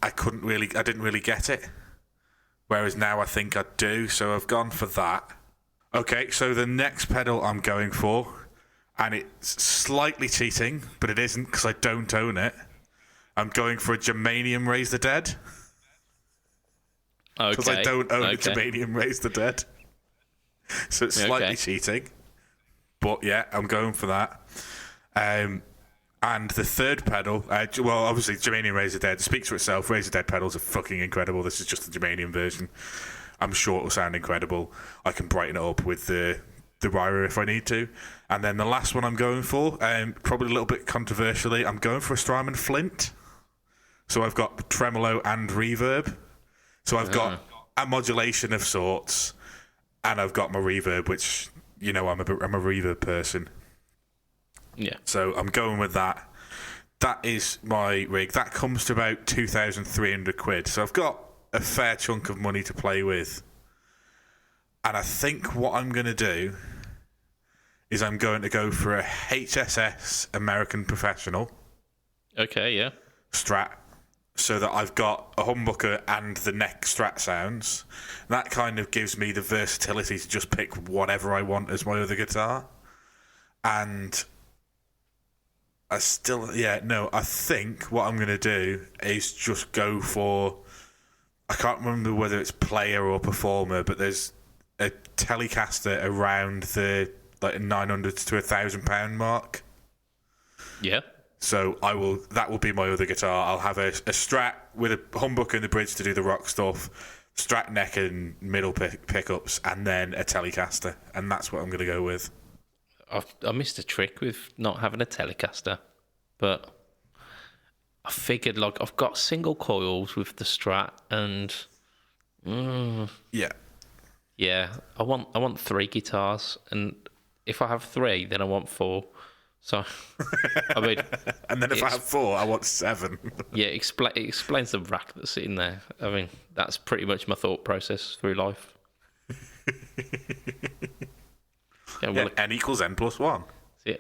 B: I didn't really get it. Whereas now I think I do, so I've gone for that. Okay, so the next pedal I'm going for, and it's slightly cheating, but it isn't because I don't own it. I'm going for a Germanium Raise the Dead.
A: Okay.
B: Because I don't own a Germanium Raise the Dead. So it's slightly cheating. But yeah, I'm going for that. And the third pedal, well, obviously, Germanium Raise the Dead speaks for itself. Raise the Dead pedals are fucking incredible. This is just the Germanium version. I'm sure it'll sound incredible. I can brighten it up with the Ryra if I need to. And then the last one I'm going for, probably a little bit controversially, I'm going for a Strymon Flint. So I've got tremolo and reverb. So I've got a modulation of sorts, and I've got my reverb, which, you know, I'm a reverb person.
A: Yeah.
B: So I'm going with that. That is my rig. That comes to about 2,300 quid. So I've got a fair chunk of money to play with. And I think what I'm going to do is I'm going to go for a HSS American Professional.
A: Okay, yeah.
B: Strat. So that I've got a humbucker and the neck Strat sounds. That kind of gives me the versatility to just pick whatever I want as my other guitar. And I think what I'm going to do is just go for, I can't remember whether it's player or performer, but there's a Telecaster around the like £900 to £1,000 mark.
A: Yeah.
B: So that will be my other guitar. I'll have a Strat with a humbucker in the bridge to do the rock stuff, Strat neck and middle pickups, and then a Telecaster. And that's what I'm going to go with.
A: I missed a trick with not having a Telecaster, but I figured, like, I've got single coils with the Strat, and yeah, I want 3 guitars, and if I have 3, then I want 4. So, I mean,
B: and then if I have 4, I want 7.
A: Yeah, it explains the rack that's sitting there. I mean, that's pretty much my thought process through life.
B: N equals N plus 1.
A: Yeah,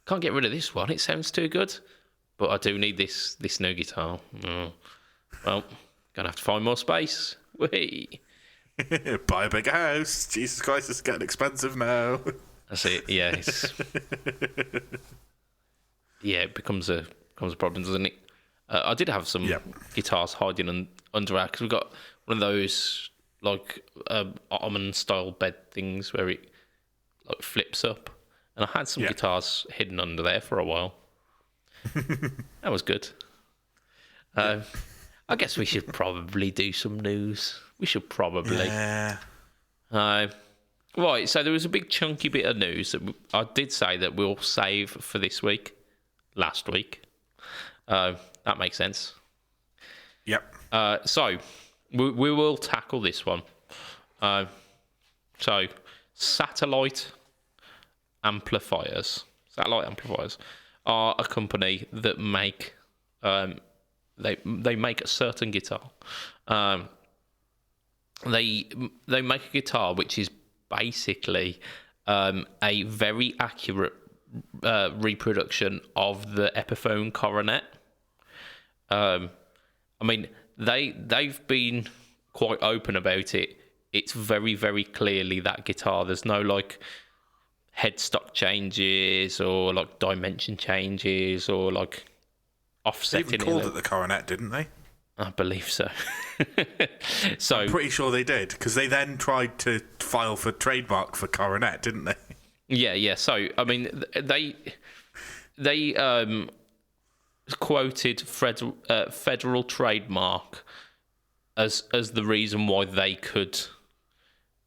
A: can't get rid of this one. It sounds too good, but I do need this new guitar. Well, gonna have to find more space. Whee!
B: Buy a bigger house. Jesus Christ, it's getting expensive now.
A: That's it. Yeah, it becomes a problem, doesn't it? I did have some guitars hiding under our, because we've got one of those like Ottoman style bed things where it like flips up, and I had some guitars hidden under there for a while. That was good. I guess we should probably do some news. We should probably.
B: Yeah.
A: Right, so there was a big chunky bit of news that I did say that we'll save for this week, last week. That makes sense.
B: Yep.
A: So we will tackle this one. So satellite amplifiers are a company that make they make a certain guitar. They make a guitar which is basically a very accurate reproduction of the Epiphone Coronet. I mean, they've been quite open about it. It's very, very clearly that guitar. There's no like headstock changes or like dimension changes or like offsetting.
B: They even called it the Coronet, didn't they?
A: I believe so. So
B: I'm pretty sure they did, because they then tried to file for trademark for Coronet, didn't they?
A: yeah. So I mean, they quoted federal trademark as the reason why they could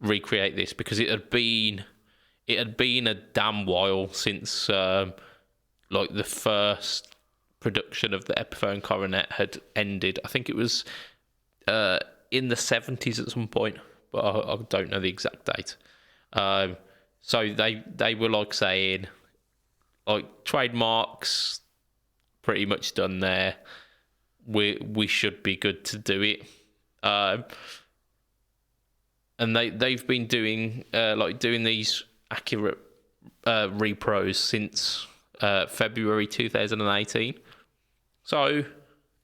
A: recreate this, because it had been a damn while since like the first production of the Epiphone Coronet had ended. I think it was in the 70s at some point, but I don't know the exact date. So they were like saying, like, trademarks pretty much done there. We should be good to do it. And they've been doing these accurate repros since February 2018. So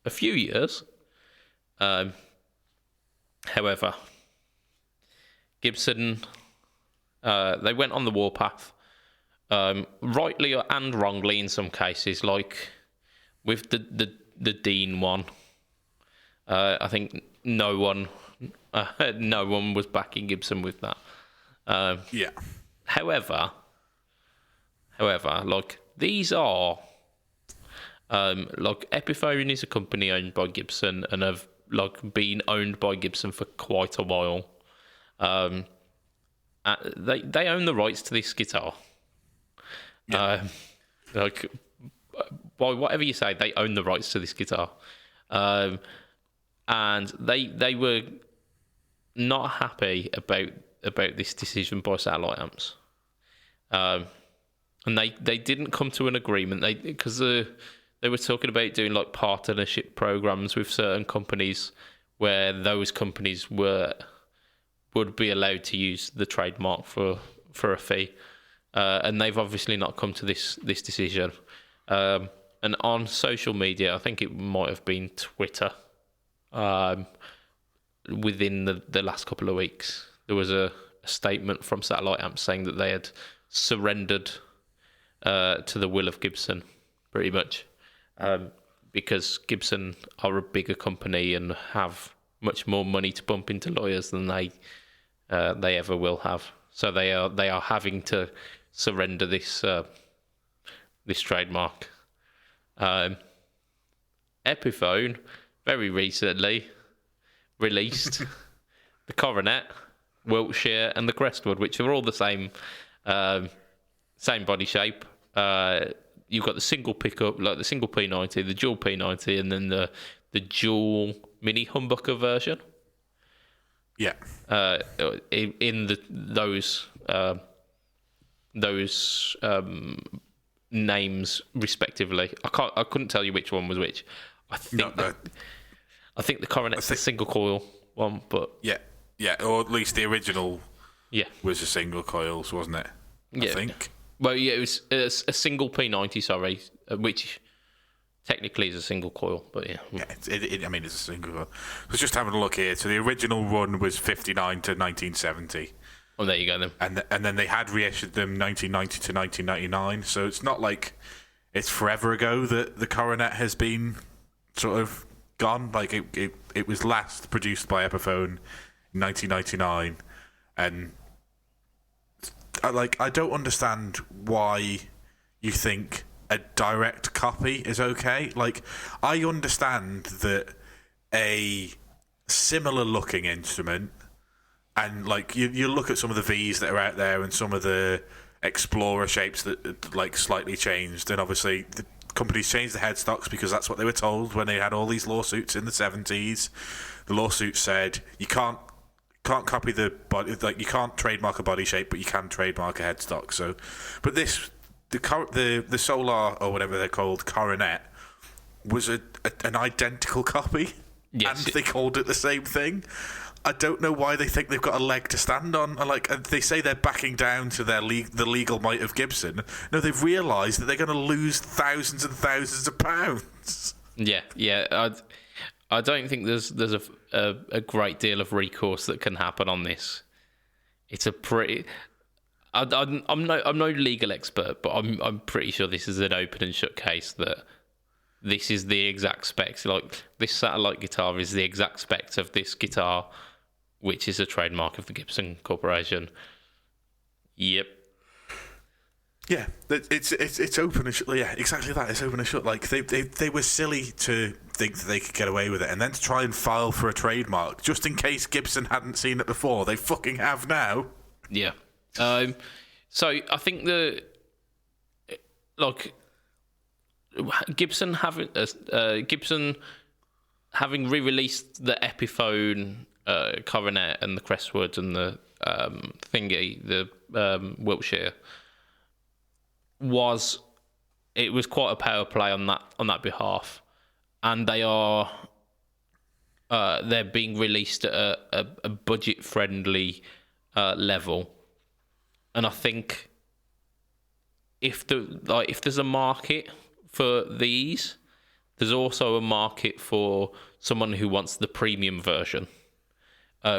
A: a few years. However, Gibson, they went on the warpath, rightly and wrongly in some cases, like with the Dean one. I think no one was backing Gibson with that.
B: Yeah.
A: However, like, these are like, Epiphone is a company owned by Gibson and have like been owned by Gibson for quite a while. They own the rights to this guitar. Yeah. Like, by whatever you say, they own the rights to this guitar. And they were not happy about this decision by Satellite Amps. And they didn't come to an agreement. Because they were talking about doing like partnership programs with certain companies, where those companies would be allowed to use the trademark for a fee. And they've obviously not come to this decision. And on social media, I think it might have been Twitter, within the last couple of weeks, there was a statement from Satellite Amps saying that they had surrendered to the will of Gibson, pretty much, because Gibson are a bigger company and have much more money to pump into lawyers than they ever will have. So they are having to surrender this trademark. Epiphone very recently released the Coronet, Wiltshire, and the Crestwood, which are all the same body shape. You've got the single pickup, like the single P90, the dual P90, and then the dual mini humbucker version.
B: Yeah.
A: In those names respectively. I couldn't tell you which one was which. I think the Coronet's the single coil one, but
B: yeah, or at least the original.
A: Yeah,
B: was a single coils, wasn't it? I think.
A: Well, yeah, it was a single P90, sorry, which technically is a single coil, but yeah.
B: I mean, it's a single coil. I was just having a look here. So the original run was 59 to 1970.
A: Oh, there you go then.
B: And then they had reissued them 1990 to 1999. So it's not like it's forever ago that the Coronet has been sort of gone. Like it was last produced by Epiphone in 1999, and I don't understand why you think a direct copy is okay. Like, I understand that a similar looking instrument, and like you look at some of the V's that are out there and some of the Explorer shapes that like slightly changed, and obviously the companies changed the headstocks because that's what they were told when they had all these lawsuits in the 70s. The lawsuit said you can't copy the body, like you can't trademark a body shape, but you can trademark a headstock. So, but the Solar, or whatever they're called, Coronet, was an identical copy, yes, and they called it the same thing. I don't know why they think they've got a leg to stand on. They say they're backing down to the legal might of Gibson. No, they've realised that they're going to lose thousands and thousands of pounds.
A: Yeah. I don't think there's a great deal of recourse that can happen on this. It's a pretty. I'm no legal expert, but I'm pretty sure this is an open and shut case that this is the exact specs. Like, this satellite guitar is the exact specs of this guitar, which is a trademark of the Gibson Corporation. Yep.
B: Yeah, it's open and shut. Yeah, exactly that. It's open and shut. Like they were silly to think that they could get away with it, and then to try and file for a trademark just in case Gibson hadn't seen it before. They fucking have now.
A: Yeah. So I think Gibson having re-released the Epiphone Coronet and the Crestwood and the Wiltshire was quite a power play on that behalf, and they're being released at a budget friendly level, and I think if there's a market for these, there's also a market for someone who wants the premium version,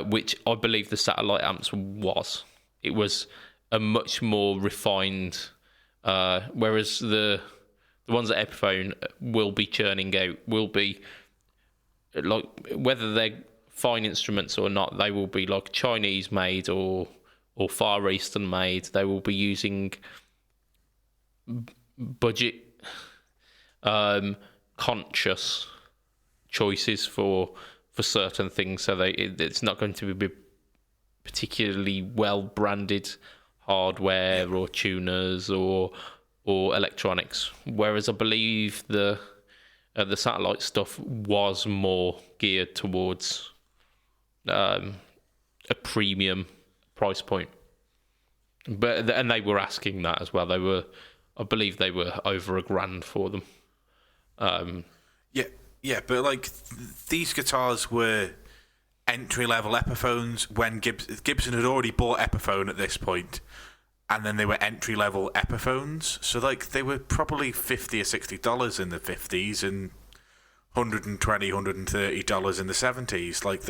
A: which I believe the satellite amps was. It was a much more refined, whereas the ones at Epiphone will be churning out, will be like, whether they're fine instruments or not, they will be like Chinese made or Far Eastern made. They will be using budget conscious choices for certain things, so it's not going to be particularly well branded hardware or tuners or electronics, whereas I believe the satellite stuff was more geared towards a premium price point. And they were asking that as well. I believe they were over $1,000 for them.
B: Yeah, but like these guitars were entry-level Epiphones when Gibson had already bought Epiphone at this point, and then they were entry-level Epiphones. So like they were probably $50 or $60 in the 50s and $120, $130 in the 70s. Like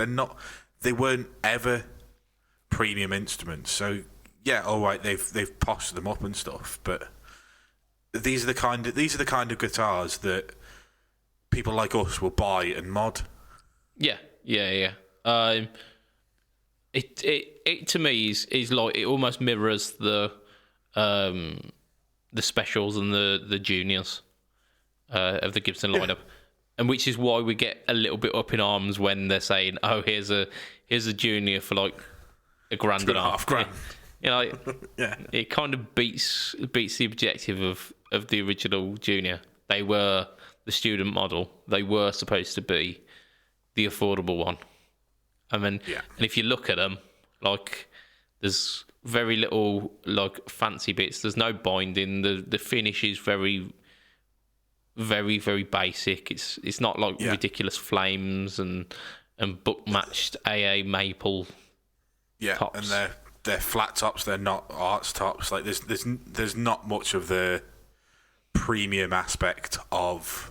B: they weren't ever premium instruments. So yeah, all right, they've poshed them up and stuff, but these are the kind of guitars that people like us will buy and mod. Yeah.
A: It to me is like, it almost mirrors the specials and the juniors of the Gibson lineup, and which is why we get a little bit up in arms when they're saying, "Oh, here's a junior for like $1,500." You know, It kind of beats the objective of the original junior. They were the student model. They were supposed to be the affordable one. I mean, and if you look at them, like, there's very little like fancy bits. There's no binding. The finish is very, very, very basic. It's not like ridiculous flames and book matched AA maple. Tops.
B: And they're flat tops. They're not arch tops. Like there's not much of the premium aspect of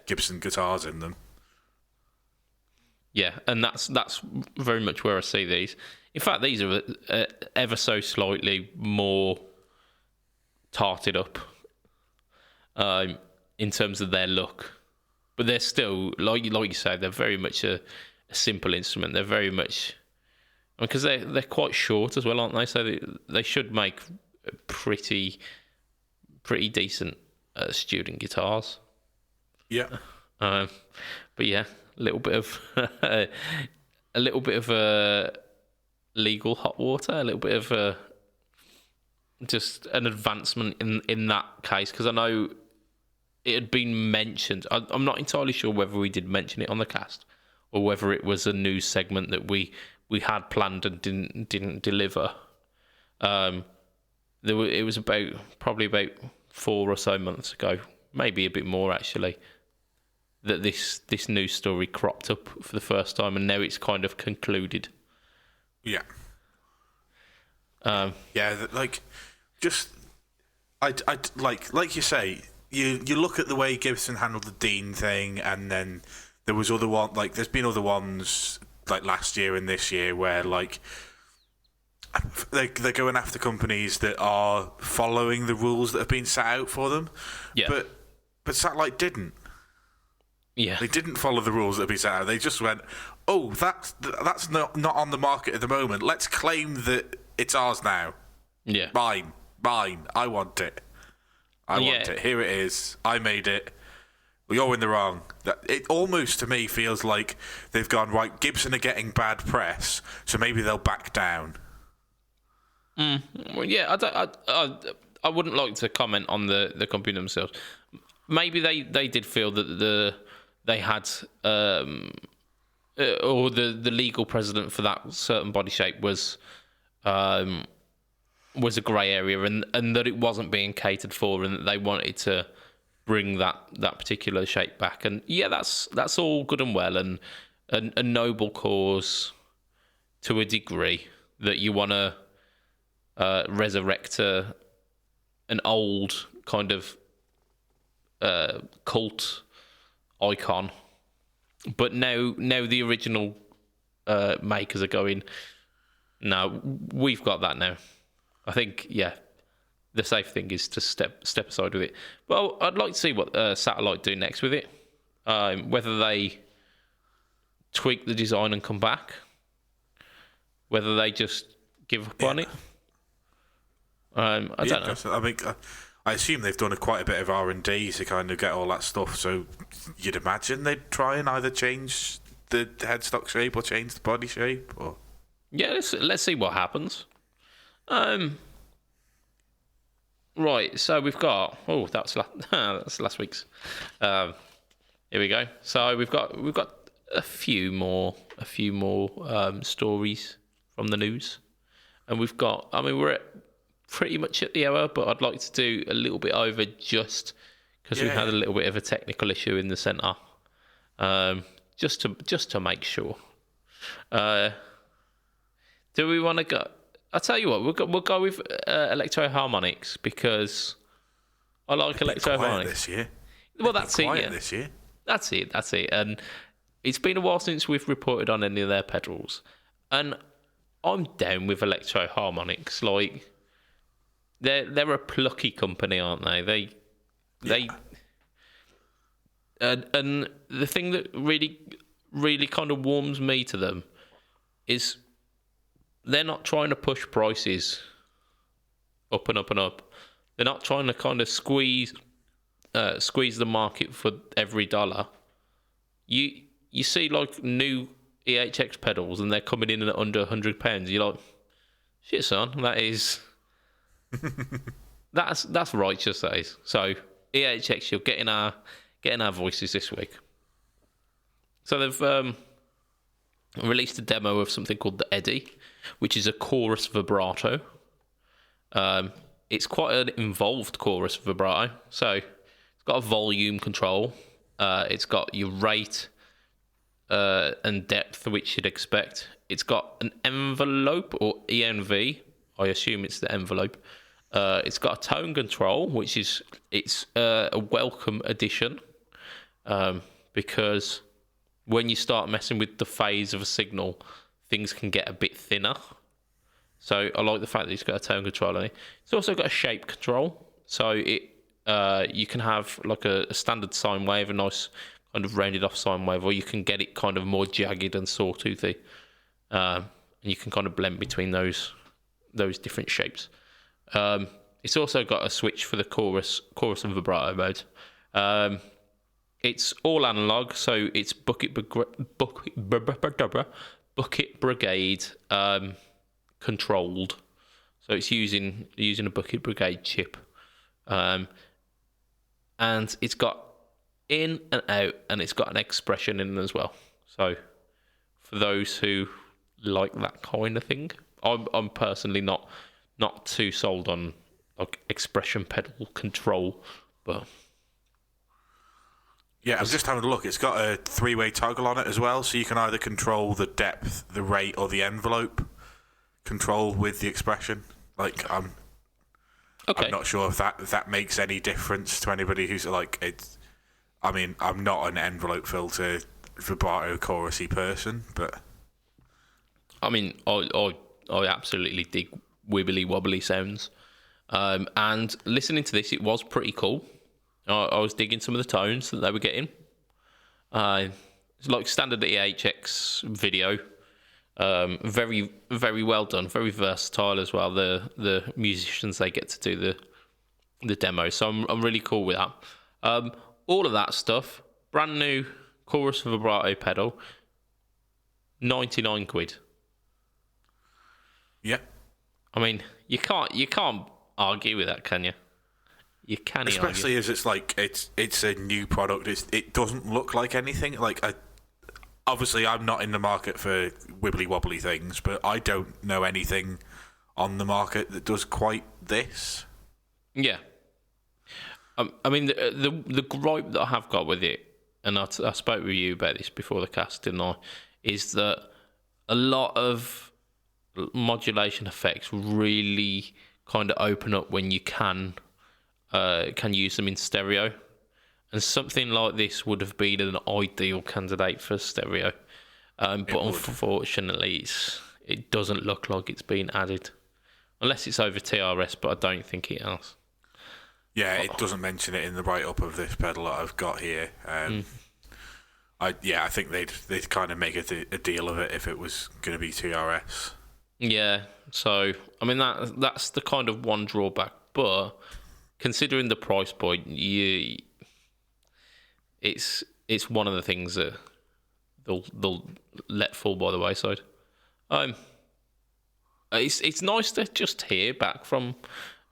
B: Gibson guitars in them.
A: Yeah, and that's very much where I see these. In fact, these are ever so slightly more tarted up in terms of their look, but they're still, like you say, they're very much a simple instrument. They're very much, because they're quite short as well, aren't they? So they should make pretty decent student guitars.
B: Yeah.
A: But yeah, a little bit of legal hot water, a little bit of just an advancement in that case, because I know it had been mentioned. I'm not entirely sure whether we did mention it on the cast or whether it was a news segment that we had planned and didn't deliver. It was probably about 4 or so months ago, maybe a bit more actually, that this news story cropped up for the first time, and now it's kind of concluded.
B: Yeah. Like you say, you look at the way Gibson handled the Dean thing, and then there was other one, like there's been other ones like last year and this year where like they're going after companies that are following the rules that have been set out for them.
A: Yeah.
B: But Satellite didn't.
A: Yeah.
B: They didn't follow the rules that had been set out. They just went, "Oh, that's not on the market at the moment. Let's claim that it's ours now.
A: Yeah.
B: Mine. I want it. I want it. Here it is. I made it. Well, you're in the wrong." It almost, to me, feels like they've gone, right, Gibson are getting bad press, so maybe they'll back down.
A: Well, yeah, I wouldn't like to comment on the company themselves. Maybe they did feel that they had or the legal precedent for that certain body shape was a grey area, and that it wasn't being catered for, and that they wanted to bring that particular shape back. And yeah, that's all good and well, and a noble cause to a degree, that you want to resurrect an old kind of cult icon. But now the original makers are going, no, we've got that now. I think, yeah, the safe thing is to step aside with it. Well, I'd like to see what Satellite do next with it. Whether they tweak the design and come back, whether they just give up on it. I don't know.
B: I mean, I assume they've done quite a bit of R&D to kind of get all that stuff. So you'd imagine they'd try and either change the headstock shape or change the body shape. Or
A: yeah, let's see what happens. Right, so we've got that's last week's. Here we go. So we've got a few more stories from the news, and we're at pretty much at the hour, but I'd like to do a little bit over just because we had a little bit of a technical issue in the centre, just to make sure. Do we want to go? I'll tell you what, we'll go with Electro Harmonics, because I like Electro Harmonics
B: this year.
A: Well, that's it. Yeah,
B: this year.
A: That's it. And it's been a while since we've reported on any of their pedals, and I'm down with Electro Harmonics. Like, they're a plucky company, aren't they? They and the thing that really kind of warms me to them is they're not trying to push prices up and up and up. They're not trying to kind of squeeze the market for every dollar. You see like new EHX pedals and they're coming in at under £100. You're like, shit, son, that is that's righteous, that is. So EHX, you're getting our voices this week. So they've released a demo of something called the Eddy, which is a chorus vibrato. It's quite an involved chorus vibrato. So it's got a volume control. It's got your rate and depth, which you'd expect. It's got an envelope, or ENV. I assume it's the envelope. It's got a tone control, which is a welcome addition, because when you start messing with the phase of a signal, things can get a bit thinner. So I like the fact that it's got a tone control on it. It's also got a shape control. So you can have like a standard sine wave, a nice kind of rounded off sine wave, or you can get it kind of more jagged and sawtoothy. And you can kind of blend between those different shapes. It's also got a switch for the chorus and vibrato mode. It's all analog, so it's Bucket Brigade controlled. So it's using a Bucket Brigade chip, and it's got in and out, and it's got an expression in as well. So for those who like that kind of thing, I'm personally not too sold on like expression pedal control, but
B: yeah, I'm just having a look. It's got a 3-way toggle on it as well, so you can either control the depth, the rate, or the envelope control with the expression. Like, I'm not sure if that makes any difference to anybody who's like it's. I mean, I'm not an envelope filter vibrato chorusy person, but
A: I mean, I absolutely dig wibbly wobbly sounds, and listening to this, it was pretty cool. I was digging some of the tones that they were getting. It's like standard EHX video. Very, very well done. Very versatile as well. The musicians, they get to do the demo, so I'm really cool with that. All of that stuff, brand new chorus vibrato pedal, 99 quid.
B: Yeah.
A: I mean, you can't argue with that, can you? You can't,
B: especially as it's like it's a new product. It doesn't look like anything. Like, obviously, I'm not in the market for wibbly wobbly things, but I don't know anything on the market that does quite this.
A: Yeah. I mean, the gripe that I have got with it, and I spoke with you about this before the cast, didn't I? Is that a lot of modulation effects really kind of open up when you can use them in stereo, and something like this would have been an ideal candidate for stereo, but unfortunately it doesn't look like it's been added, unless it's over TRS, but I don't think it has.
B: Yeah, it doesn't mention it in the write-up of this pedal that I've got here. I think they'd kind of make a deal of it if it was going to be TRS. Yeah,
A: so I mean that's the kind of one drawback, but considering the price point, it's one of the things that they'll let fall by the wayside. It's nice to just hear back from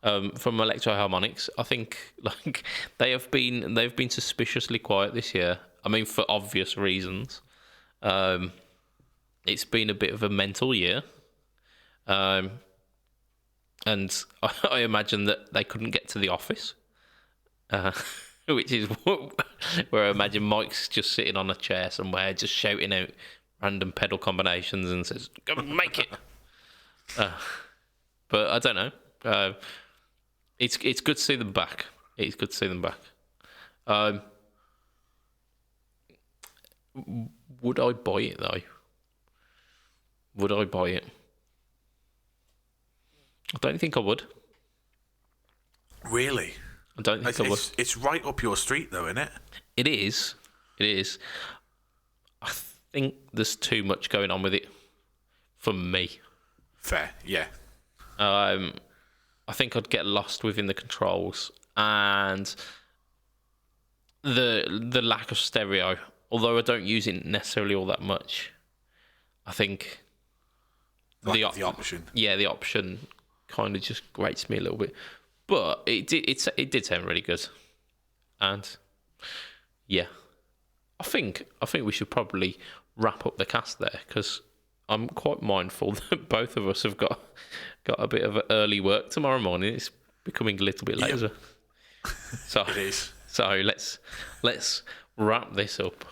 A: Electro Harmonics. I think like they've been suspiciously quiet this year. I mean, for obvious reasons. It's been a bit of a mental year. And I imagine that they couldn't get to the office, which is where I imagine Mike's just sitting on a chair somewhere, just shouting out random pedal combinations and says, "Go make it." But I don't know. It's good to see them back. It's good to see them back. Would I buy it though? Would I buy it? I don't think I would.
B: Really?
A: I don't think I would.
B: It's right up your street, though, isn't it?
A: It is. It is. I think there's too much going on with it for me.
B: Fair, yeah.
A: I think I'd get lost within the controls and the lack of stereo. Although I don't use it necessarily all that much, I think
B: the option.
A: Yeah, the option kind of just grates me a little bit, but it did sound really good, and yeah, I think we should probably wrap up the cast there because I'm quite mindful that both of us have got a bit of early work tomorrow morning. It's becoming a little bit later, so
B: it is.
A: So let's wrap this up.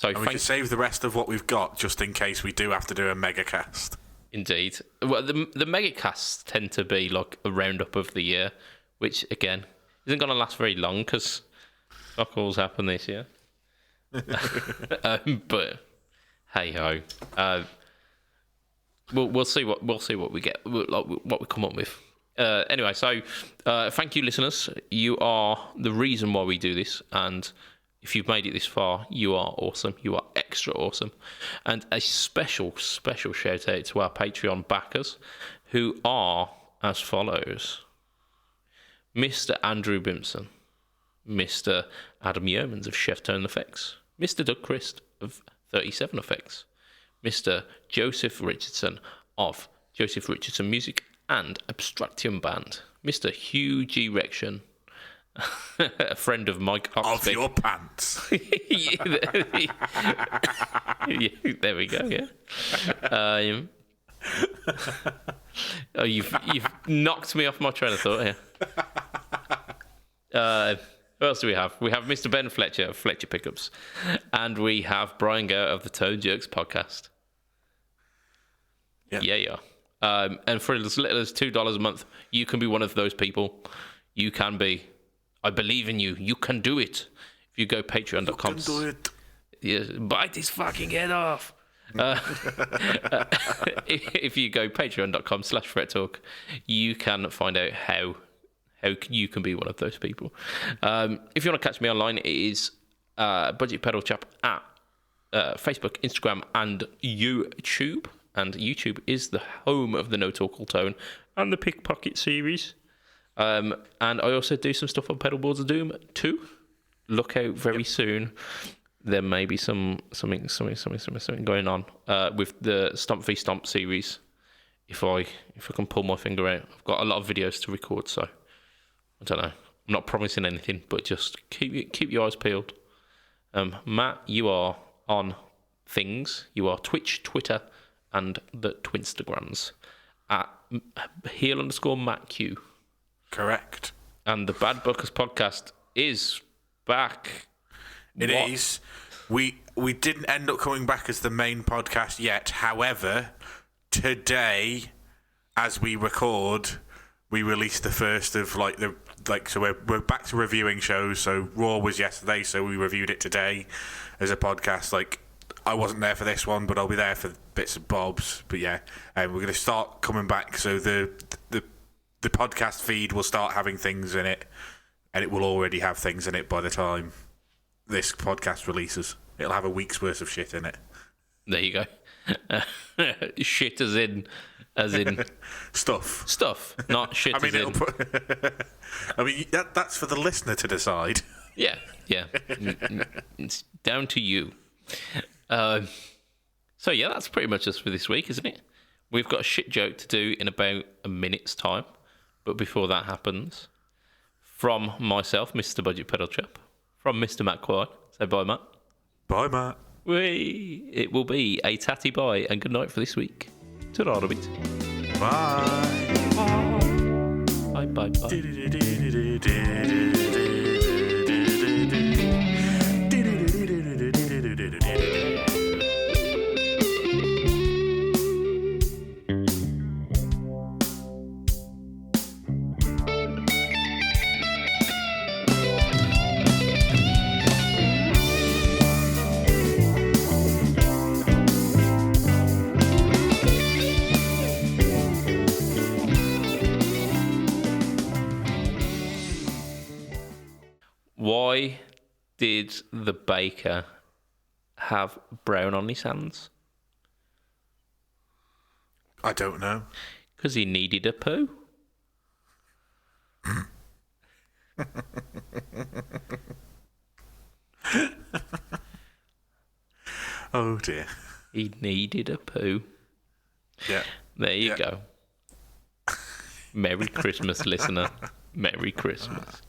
B: We can save the rest of what we've got just in case we do have to do a mega cast.
A: Indeed. Well, the mega casts tend to be like a roundup of the year, which again isn't going to last very long because fuck all's happened this year. But hey ho, we'll see what we get, what we come up with. Anyway, so thank you, listeners. You are the reason why we do this, and if you've made it this far, you are awesome. You are extra awesome. And a special shout out to our Patreon backers, who are as follows: Mr. Andrew Bimson, Mr. Adam Yeomans of Chef Tone Effects, Mr. Doug Christ of 37 Effects, Mr. Joseph Richardson of Joseph Richardson Music and Abstraction Band, Mr. Hugh G. Rection, a friend of Mike Oxford.
B: Of your pants.
A: Yeah, there we go, yeah. You've knocked me off my train of thought here. Who else do we have? We have Mr. Ben Fletcher of Fletcher Pickups, and we have Brian Gower of the Toe Jerks podcast. Yeah. And for as little as $2 a month, you can be one of those people. You can be. I believe in you. You can do it. If you go patreon.com.
B: You can do it.
A: Yeah, bite his fucking head off. If you go patreon.com/FretTalk, you can find out how you can be one of those people. If you want to catch me online, it is BudgetPedalChap at Facebook, Instagram, and YouTube. And YouTube is the home of the No Talk All Tone and the Pickpocket series. And I also do some stuff on Pedalboards of Doom too. Look out very soon. There may be something going on with the Stomp v Stomp series. If I can pull my finger out, I've got a lot of videos to record, so I don't know. I'm not promising anything, but just keep your eyes peeled. Matt, you are on things. You are Twitch, Twitter, and the Twinstagrams at heel_MattQ.
B: Correct.
A: And the Bad Buckers podcast is back.
B: It is. We didn't end up coming back as the main podcast yet. However, today, as we record, we released the first of so we're back to reviewing shows. So Raw was yesterday, so we reviewed it today as a podcast. I wasn't there for this one, but I'll be there for bits and bobs. But yeah, we're going to start coming back. So the podcast feed will start having things in it, and it will already have things in it by the time this podcast releases. It'll have a week's worth of shit in it.
A: There you go. Shit as in
B: stuff,
A: not shit.
B: That's for the listener to decide.
A: Yeah. It's down to you. So yeah, that's pretty much us for this week, isn't it? We've got a shit joke to do in about a minute's time, but before that happens, from myself, Mr. BudgetPedalChap, from Mr. Matt Quine, say bye, Matt.
B: Bye, Matt.
A: It will be a tatty bye and good night for this week. Ta-ra a bit.
B: Bye.
A: Bye. Why did the baker have brown on his hands?
B: I don't know.
A: Because he needed a poo.
B: Oh dear.
A: He needed a poo.
B: Yeah.
A: There you go. Merry Christmas, listener. Merry Christmas.